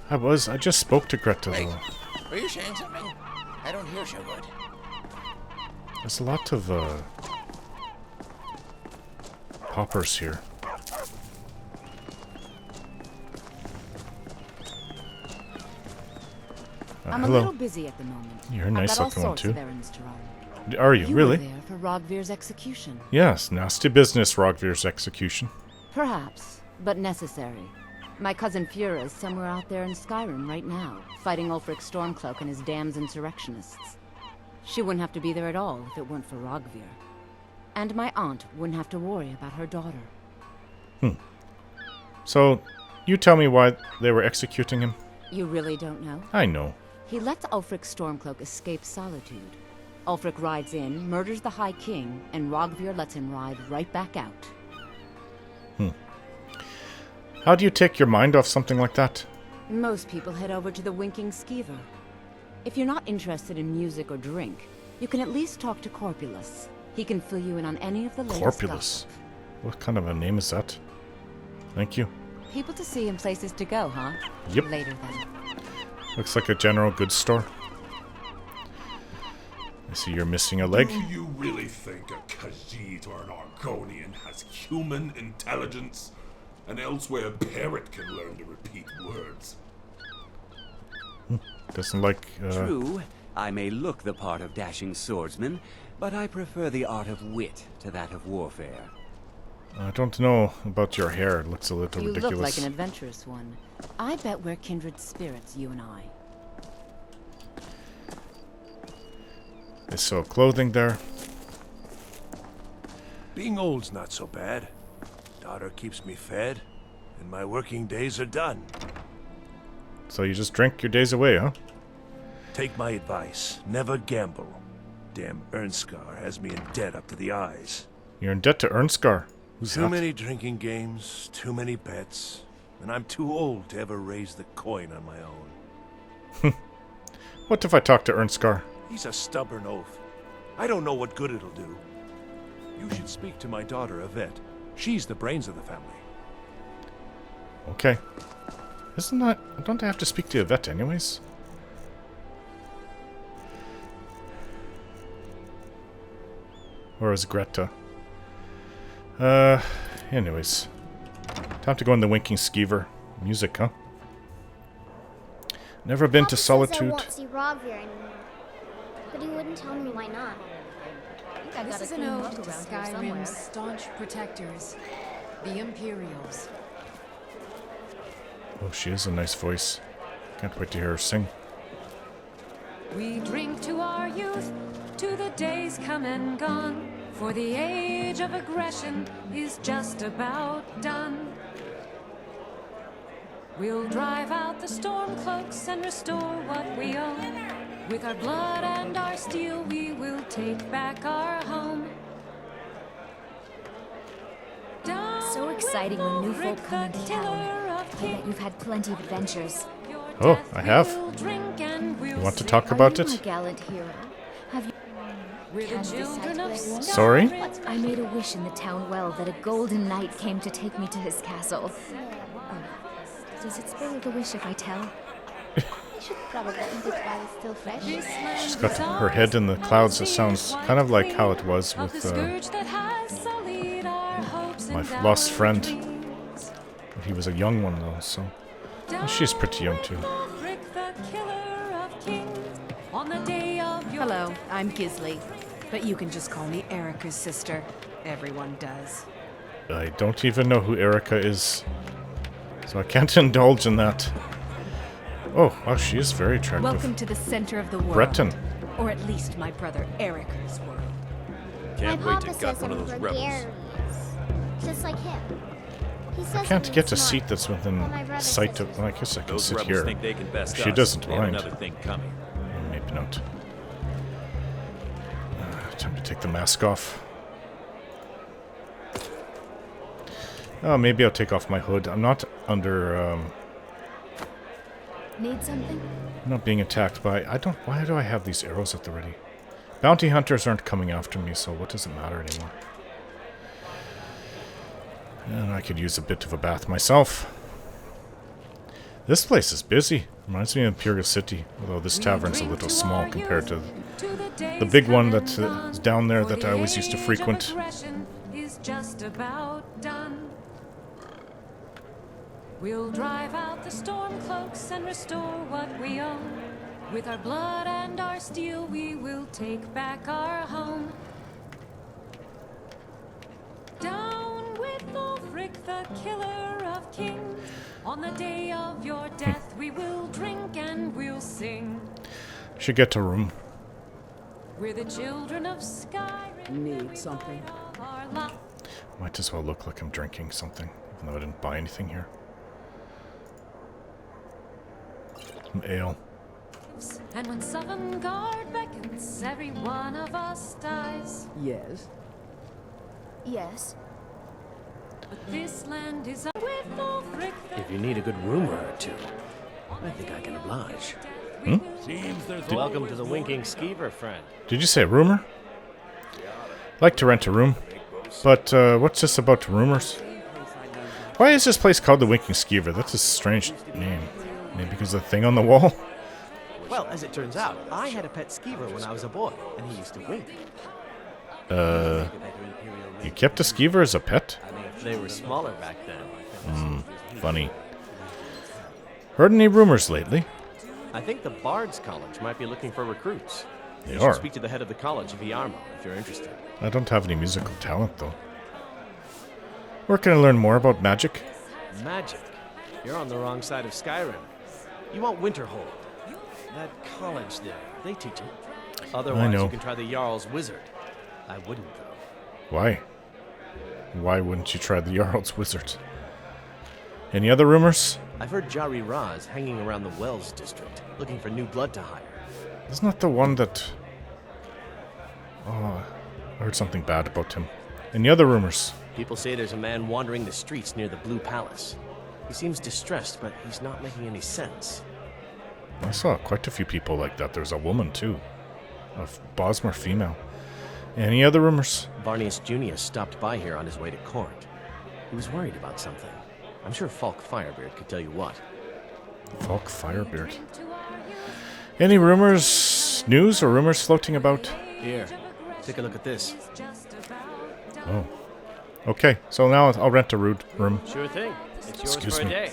I just spoke to Greta, Wait, though. were you saying something? I don't hear so good. There's a lot of, poppers here. I'm a hello. little busy at the moment. You're a nice I've got looking all one sorts too. of errands to run. Are you really? Were there for Rogvir's execution. Yes, nasty business, Rogvir's execution. Perhaps, but necessary. My cousin Fura is somewhere out there in Skyrim right now, fighting Ulfric Stormcloak and his damned insurrectionists. She wouldn't have to be there at all if it weren't for Rogvir. And my aunt wouldn't have to worry about her daughter. So, you tell me why they were executing him? You really don't know? I know. He lets Ulfric Stormcloak escape Solitude. Ulfric rides in, murders the High King, and Rogvir lets him ride right back out. How do you take your mind off something like that? Most people head over to the Winking Skeever. If you're not interested in music or drink, you can at least talk to Corpulus. He can fill you in on any of the latest Corpulus? gossip. What kind of a name is that? Thank you. People to see and places to go, huh? Yep. Later then. Looks like a general goods store. I see you're missing a leg. Do you really think a Khajiit or an Argonian has human intelligence? An elsewhere parrot can learn to repeat words. Doesn't like, True, I may look the part of dashing swordsman, but I prefer the art of wit to that of warfare. I don't know about your hair. It looks a little You ridiculous. look like an adventurous one. I bet we're kindred spirits, you and I. They sell clothing there. Being old's not so bad. Daughter keeps me fed, and my working days are done. So you just drink your days away, huh? Take my advice. Never gamble. Damn Ernskar has me in debt up to the eyes. You're in debt to Ernskar. Who's Too that? many drinking games, too many bets, and I'm too old to ever raise the coin on my own. What if I talk to Ernskar? He's a stubborn oaf. I don't know what good it'll do. You should speak to my daughter, Yvette. She's the brains of the family. Okay. Isn't that... Don't I have to speak to Yvette anyways? Or is Greta? Anyways. Time to go in the Winking Skeever. Music, huh? Never been to Papa Solitude. says I won't see Rogvir anymore, but he wouldn't tell me why not. This is an ode to Skyrim's staunch protectors, the Imperials. Oh, she has a nice voice. Can't wait to hear her sing. We drink to our youth, to the days come and gone, for the age of aggression is just about done. We'll drive out the stormcloaks and restore what we own. With our blood and our steel, we will take back our home. So exciting when new folk come into town. I bet you've had plenty of adventures. Oh, I have. You want to talk about Are you it? my gallant hero? Have you cast this sight blade? Sorry? I made a wish in the town well that a golden knight came to take me to his castle. Oh, does it spoil the wish if I tell? I should probably eat it while it's still fresh. She's got her head in the clouds. It sounds kind of like how it was with my lost friend. He was a young one though, so she's pretty young too. Hello, I'm Gisli, but you can just call me Erica's sister. Everyone does. I don't even know who Erica is, so I can't indulge in that. Oh, wow, she is very attractive. Welcome to the center of the world. Breton. Or at least my brother Erica's world. My papa says I'm gregarious, just like him. He says I can't it get means a smart, seat that's within while my brother sight says of... Well, I guess I can Those sit rebels here. think they can best She us. doesn't They have mind. another thing coming. Maybe not. Time to take the mask off. Oh, maybe I'll take off my hood. I'm not under... Need something? I'm not being attacked by... Why do I have these arrows at the ready? Bounty hunters aren't coming after me, so what does it matter anymore? And I could use a bit of a bath myself. This place is busy. Reminds me of Imperial City, although this tavern's a little small compared to the big one that is down there that I always used to frequent. Is just about done. We'll drive out the stormcloaks and restore what we own. With our blood and our steel, we will take back our home. Down with Ulfric, the killer of kings. On the day of your death, we will drink and we'll sing. Should get a room. We're the children of Skyrim. Need something. Might as well look like I'm drinking something, even though I didn't buy anything here. Some ale. And when Sovngarde beckons, every one of us dies. Yes. Yes. But this land is with Ulfric. If you need a good rumor or two, I think I can oblige. Hmm? Welcome to the Winking Skeever, friend. Did you say rumor? Like to rent a room, but what's this about rumors? Why is this place called the Winking Skeever? That's a strange name. Maybe because of the thing on the wall? Well, as it turns out, I had a pet skeever when I was a boy, and he used to wink. You kept a skeever as a pet? They were smaller back then. Funny. Heard any rumors lately? I think the Bard's College might be looking for recruits. They You are. should speak to the head of the college, Viarmo, if you're interested. I don't have any musical talent, though. Where can I learn more about magic? Magic? You're on the wrong side of Skyrim. You want Winterhold. That college there, they teach it. Otherwise, know. you can try the Jarl's Wizard. I wouldn't, though. Why? Why wouldn't you try the Jarl's Wizard? Any other rumors? I've heard Jari Raz hanging around the Wells district, looking for new blood to hire. Isn't that the one that... Oh, I heard something bad about him. Any other rumors? People say there's a man wandering the streets near the Blue Palace. He seems distressed, but he's not making any sense. I saw quite a few people like that. There's a woman, too. A Bosmer female. Any other rumors? Varnius Junius stopped by here on his way to court. He was worried about something. I'm sure Falk Firebeard could tell you what. Falk Firebeard. Any rumors, news or rumors floating about? Here, take a look at this. Oh. Okay, so now I'll rent a room. Sure thing. It's yours Excuse for a me. day.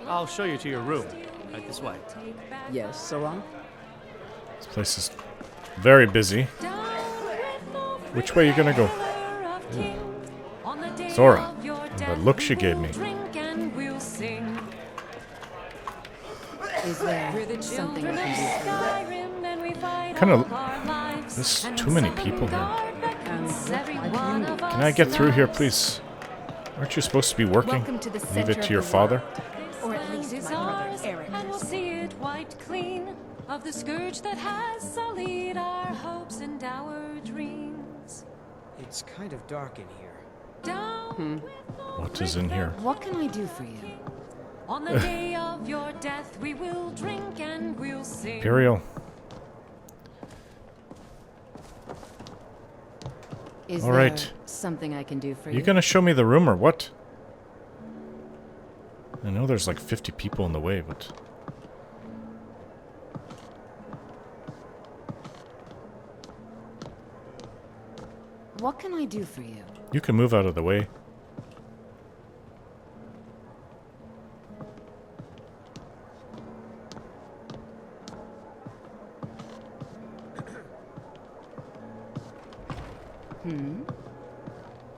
I'll show you to your room. Right this way. Yes, Sarang? This place is very busy. Which way are you gonna go? Zora. The look she gave me. Is there something I can do for you? Kind of... There's too many people here. Can I get through here, please? Aren't you supposed to be working? Welcome to the Leave center it to of your the father? Or at least my brother Eric. And we'll see it wiped clean of the scourge that has sullied our hopes and our dreams. It's kind of dark in here. What is in here? What can I do for you? On the day of your death, we will drink and we'll sing. Imperial. Is All there right. something I can do for you? You gonna show me the room or what? I know there's like 50 people in the way, but... What can I do for you? You can move out of the way.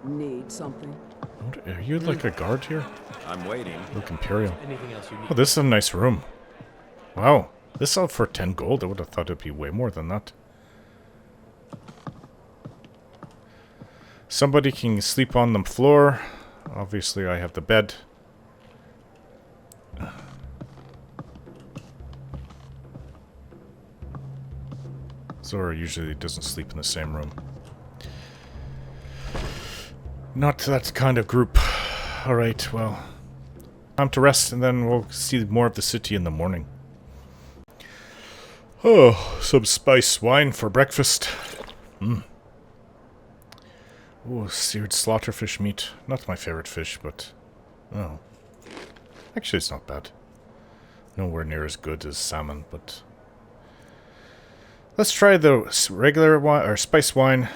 Need something? What, are you like a guard here? I'm waiting. Look Imperial. Anything else you need? Oh, this is a nice room. Wow. This sold for 10 gold. I would have thought it'd be way more than that. Somebody can sleep on the floor. Obviously, I have the bed. Zora usually doesn't sleep in the same room. Not that kind of group. Alright, well. Time to rest, and then we'll see more of the city in the morning. Oh, some spice wine for breakfast. Oh, seared slaughterfish meat. Not my favorite fish, but... Oh. Actually, it's not bad. Nowhere near as good as salmon, but... Let's try the regular wine, or spice wine.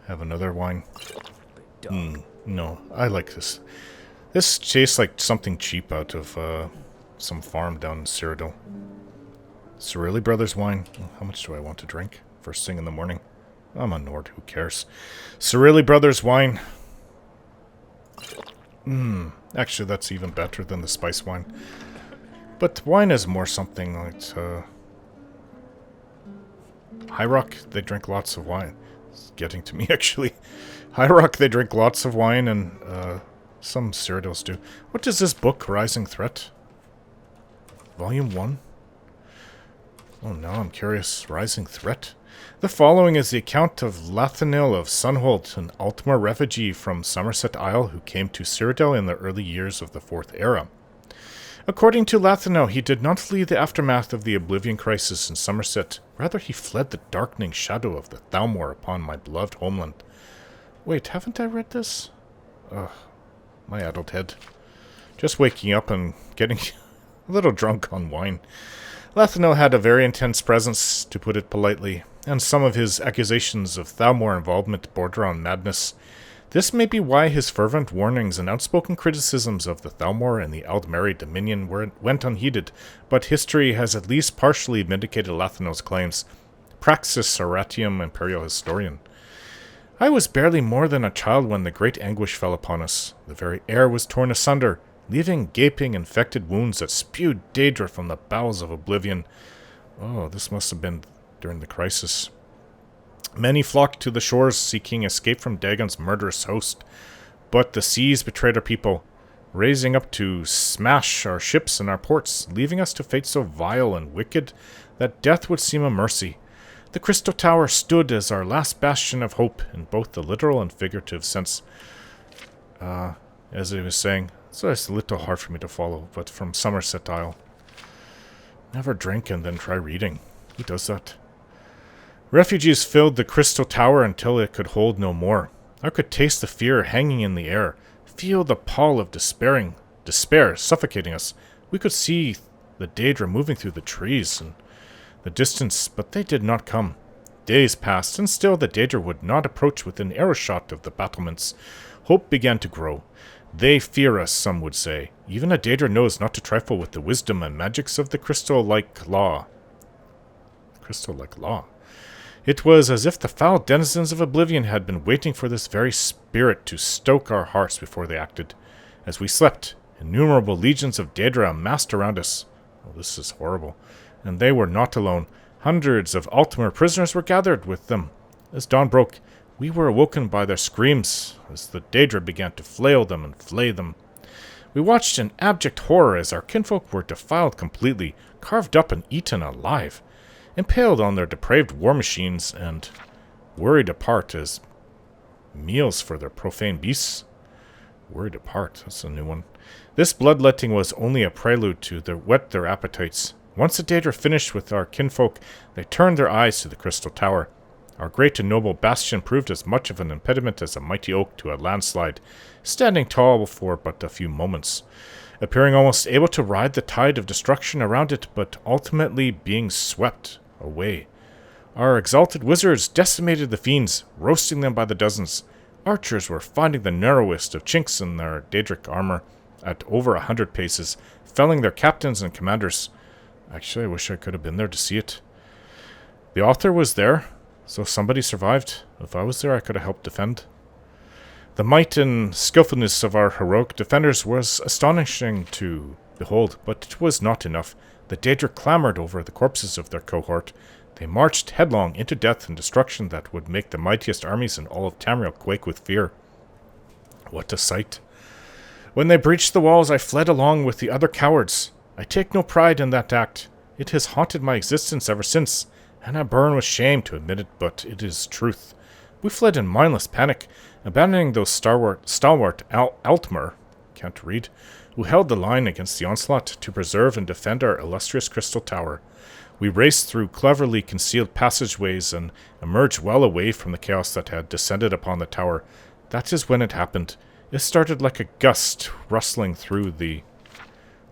Have another wine. No, I like this. This tastes like something cheap out of some farm down in Cyrodiil. Cerilli Brothers wine. How much do I want to drink? First thing in the morning. I'm a Nord, who cares? Cerilli Brothers wine. Actually, that's even better than the spice wine. But wine is more something like... High Rock, they drink lots of wine. It's getting to me, actually. High Rock, they drink lots of wine, and some Cyrodiils do. What is this book, Rising Threat? Volume 1? Oh, now I'm curious. Rising Threat? The following is the account of Lathanil of Sunholt, an Altmer refugee from Somerset Isle who came to Cyrodiil in the early years of the Fourth Era. According to Lathanil, he did not flee the aftermath of the Oblivion Crisis in Somerset. Rather, he fled the darkening shadow of the Thalmor upon my beloved homeland. Wait, haven't I read this? Ugh, my addled head. Just waking up and getting a little drunk on wine. Lathanil had a very intense presence, to put it politely, and some of his accusations of Thalmor involvement border on madness. This may be why his fervent warnings and outspoken criticisms of the Thalmor and the Aldmeri Dominion went unheeded, but history has at least partially vindicated Lathanil's claims. Praxis Aratium Imperial Historian. I was barely more than a child when the great anguish fell upon us. The very air was torn asunder, leaving gaping, infected wounds that spewed Daedra from the bowels of oblivion. Oh, this must have been during the crisis. Many flocked to the shores, seeking escape from Dagon's murderous host. But the seas betrayed our people, raising up to smash our ships and our ports, leaving us to fate so vile and wicked that death would seem a mercy. The Crystal Tower stood as our last bastion of hope in both the literal and figurative sense. As I was saying, so it's a little hard for me to follow, but from Somerset Isle. Never drink and then try reading. Who does that? Refugees filled the Crystal Tower until it could hold no more. I could taste the fear hanging in the air, feel the pall of despair suffocating us. We could see the Daedra moving through the trees and the distance, but they did not come. Days passed, and still the Daedra would not approach within arrow shot of the battlements. Hope began to grow. They fear us, some would say. Even a Daedra knows not to trifle with the wisdom and magics of the crystal-like law. Crystal-like law. It was as if the foul denizens of Oblivion had been waiting for this very spirit to stoke our hearts before they acted. As we slept, innumerable legions of Daedra amassed around us. Oh, this is horrible. And they were not alone. Hundreds of Altmer prisoners were gathered with them. As dawn broke, we were awoken by their screams, as the Daedra began to flail them and flay them. We watched in abject horror as our kinfolk were defiled completely, carved up and eaten alive, impaled on their depraved war machines, and worried apart as meals for their profane beasts. Worried apart, that's a new one. This bloodletting was only a prelude to whet their appetites. Once the Daedra finished with our kinfolk, they turned their eyes to the Crystal Tower. Our great and noble bastion proved as much of an impediment as a mighty oak to a landslide, standing tall for but a few moments, appearing almost able to ride the tide of destruction around it, but ultimately being swept away. Our exalted wizards decimated the fiends, roasting them by the dozens. Archers were finding the narrowest of chinks in their Daedric armor at over 100 paces, felling their captains and commanders. Actually, I wish I could have been there to see it. The author was there, so somebody survived. If I was there, I could have helped defend. The might and skillfulness of our heroic defenders was astonishing to behold, but it was not enough. The Daedra clamored over the corpses of their cohort. They marched headlong into death and destruction that would make the mightiest armies in all of Tamriel quake with fear. What a sight! When they breached the walls, I fled along with the other cowards. I take no pride in that act. It has haunted my existence ever since, and I burn with shame to admit it, but it is truth. We fled in mindless panic, abandoning those stalwart Altmer, can't read, who held the line against the onslaught to preserve and defend our illustrious Crystal Tower. We raced through cleverly concealed passageways and emerged well away from the chaos that had descended upon the tower. That is when it happened. It started like a gust rustling through the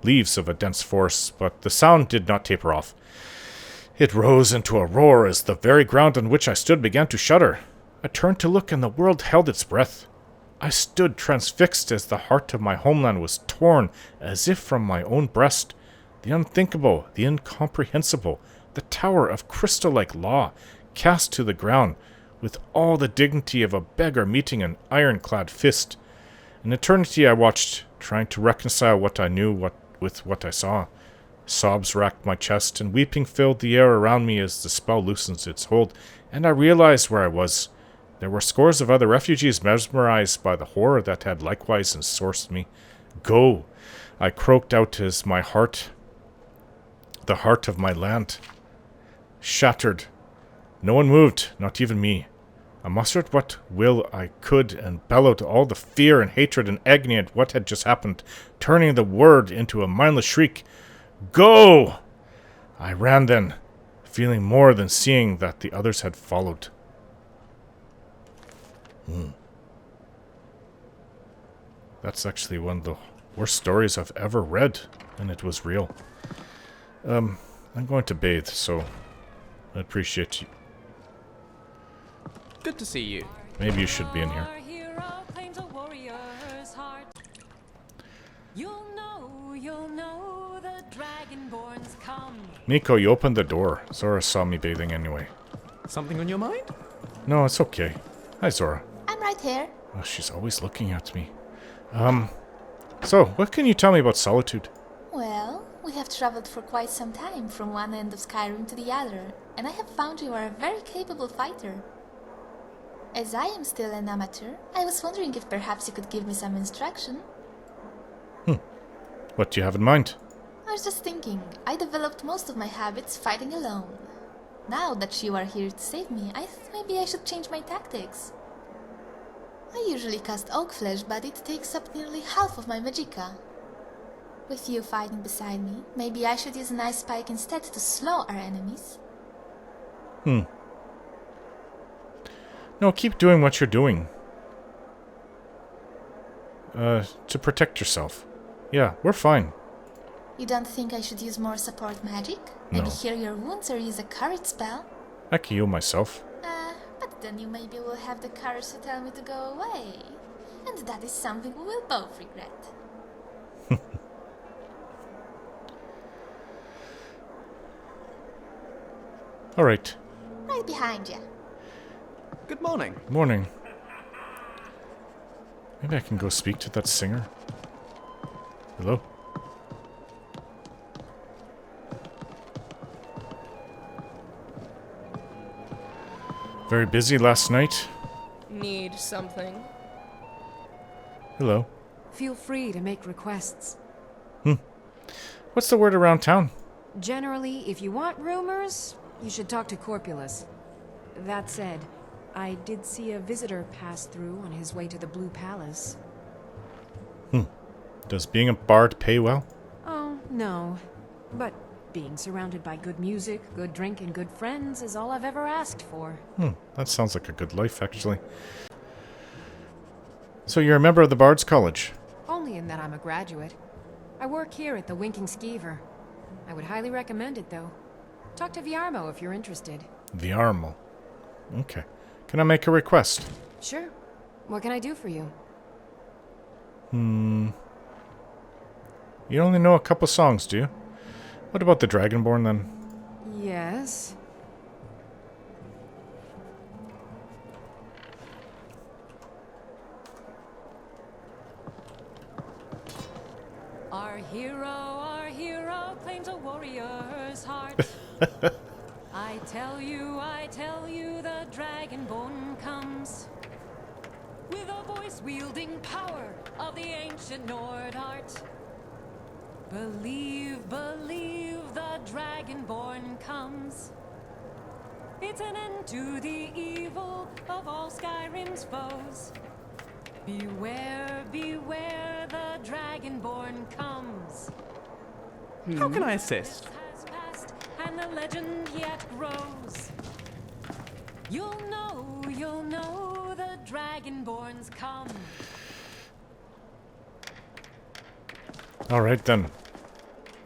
leaves of a dense forest, but the sound did not taper off. It rose into a roar as the very ground on which I stood began to shudder. I turned to look, and the world held its breath. I stood transfixed as the heart of my homeland was torn as if from my own breast. The unthinkable, the incomprehensible, the tower of crystal-like law, cast to the ground, with all the dignity of a beggar meeting an ironclad fist. An eternity I watched, trying to reconcile what I knew with what I saw. Sobs racked my chest, and weeping filled the air around me as the spell loosens its hold, and I realized where I was. There were scores of other refugees mesmerized by the horror that had likewise ensorced me. Go! I croaked out as my heart, the heart of my land, shattered. No one moved, not even me. I mustered what will I could and bellowed all the fear and hatred and agony at what had just happened, turning the word into a mindless shriek. Go! I ran then, feeling more than seeing that the others had followed. That's actually one of the worst stories I've ever read, and it was real. I'm going to bathe, so I appreciate you. Good to see you. Maybe you should be in here. Miko, you opened the door. Zora saw me bathing anyway. Something on your mind? No, it's okay. Hi, Zora. I'm right here. Oh, she's always looking at me. So, what can you tell me about Solitude? Well, we have traveled for quite some time from one end of Skyrim to the other, and I have found you are a very capable fighter. As I am still an amateur, I was wondering if perhaps you could give me some instruction. What do you have in mind? I was just thinking, I developed most of my habits fighting alone. Now that you are here to save me, I thought maybe I should change my tactics. I usually cast Oak Flesh, but it takes up nearly half of my magicka. With you fighting beside me, maybe I should use an Ice Spike instead to slow our enemies. No, keep doing what you're doing. To protect yourself. Yeah, we're fine. You don't think I should use more support magic? Maybe heal your wounds or use a courage spell? I can heal myself. But then you maybe will have the courage to tell me to go away. And that is something we will both regret. Alright. Right behind you. Good morning. Morning. Maybe I can go speak to that singer. Hello? Very busy last night. Need something? Hello. Feel free to make requests. What's the word around town? Generally, if you want rumors, you should talk to Corpulus. That said, I did see a visitor pass through on his way to the Blue Palace. Does being a bard pay well? Oh, no. But being surrounded by good music, good drink, and good friends is all I've ever asked for. That sounds like a good life, actually. So you're a member of the Bard's College? Only in that I'm a graduate. I work here at the Winking Skeever. I would highly recommend it, though. Talk to Viarmo if you're interested. Viarmo. Okay. Can I make a request? Sure. What can I do for you? You only know a couple songs, do you? What about the Dragonborn, then? Yes. Our hero claims a warrior's heart. I tell you, the Dragonborn comes with a voice-wielding power of the ancient Nord art. Believe, the Dragonborn comes. It's an end to the evil of all Skyrim's foes. Beware, the Dragonborn comes. How can I assist? Has passed, and the legend yet grows. You'll know, the Dragonborn's come. Alright then.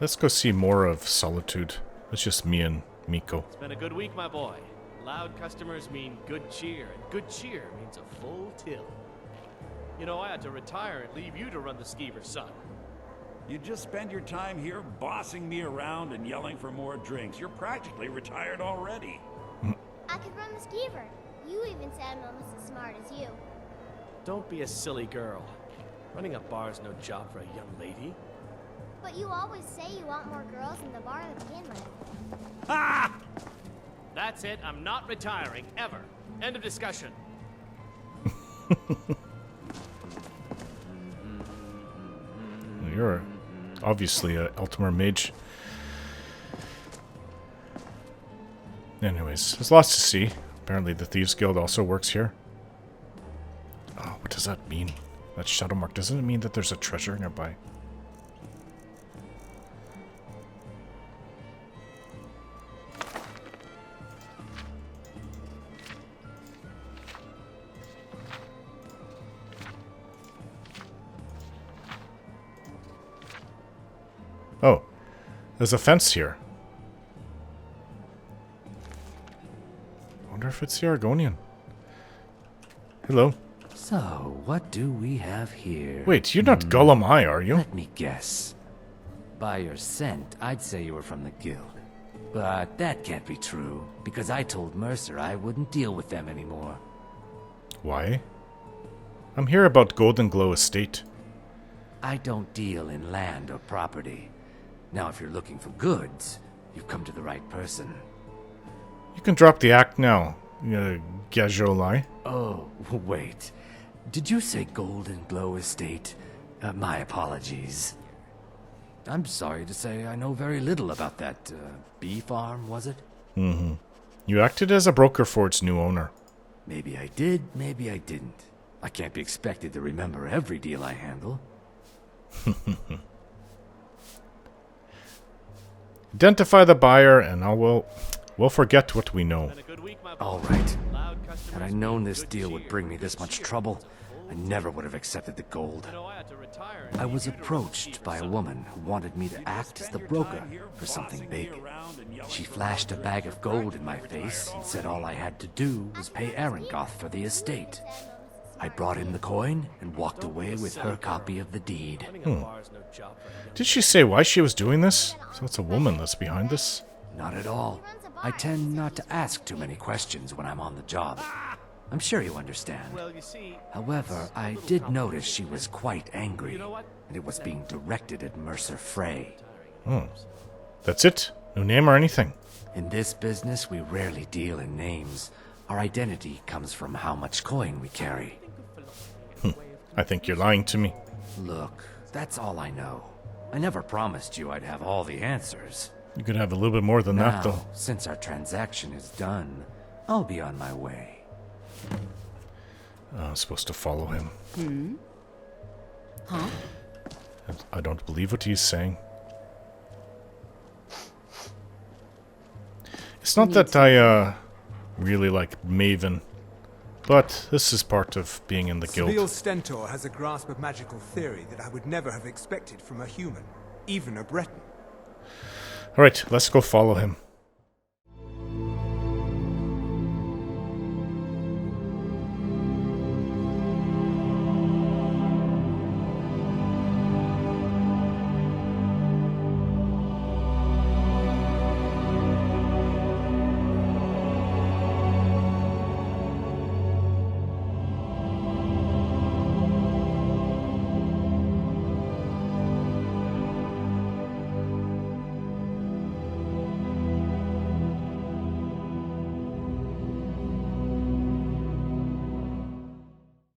Let's go see more of Solitude. It's just me and Miko. It's been a good week, my boy. Loud customers mean good cheer, and good cheer means a full till. You know, I had to retire and leave you to run the Skeever, son. You just spend your time here bossing me around and yelling for more drinks. You're practically retired already. I could run the skeever. You even said I'm almost as smart as you. Don't be a silly girl. Running a bar is no job for a young lady. But you always say you want more girls in the bar to begin with. Ah! That's it. I'm not retiring, ever. End of discussion. You're obviously a Eltimer mage. Anyways, there's lots to see. Apparently the Thieves Guild also works here. Oh, what does that mean? That shadow mark, doesn't it mean that there's a treasure nearby? Oh, there's a fence here. I wonder if it's the Argonian. Hello. So, what do we have here? Wait, you're not Gollum Eye, are you? Let me guess. By your scent, I'd say you were from the guild. But that can't be true, because I told Mercer I wouldn't deal with them anymore. Why? I'm here about Golden Glow Estate. I don't deal in land or property. Now, if you're looking for goods, you've come to the right person. You can drop the act now, Gajolai. Oh, wait. Did you say Golden Glow Estate? My apologies. I'm sorry to say I know very little about that bee farm, was it? Mm-hmm. You acted as a broker for its new owner. Maybe I did, maybe I didn't. I can't be expected to remember every deal I handle. Identify the buyer, and we'll forget what we know. All right. Had I known this deal would bring me this much trouble, I never would have accepted the gold. I was approached by a woman who wanted me to act as the broker for something big. She flashed a bag of gold in my face and said all I had to do was pay Arangoth for the estate. I brought in the coin and walked away with her copy of the deed. Did she say why she was doing this? So it's a woman that's behind this? Not at all. I tend not to ask too many questions when I'm on the job. I'm sure you understand. However, I did notice she was quite angry, and it was being directed at Mercer Frey. Oh. That's it? No name or anything? In this business, we rarely deal in names. Our identity comes from how much coin we carry. I think you're lying to me. Look, that's all I know. I never promised you I'd have all the answers. You could have a little bit more than that, though. Since our transaction is done, I'll be on my way. I'm supposed to follow him. Hmm? Huh? I don't believe what he's saying. It's not that I really like Maven, but this is part of being in the guild. Seville Stentor has a grasp of magical theory that I would never have expected from a human, even a Breton. Alright, let's go follow him.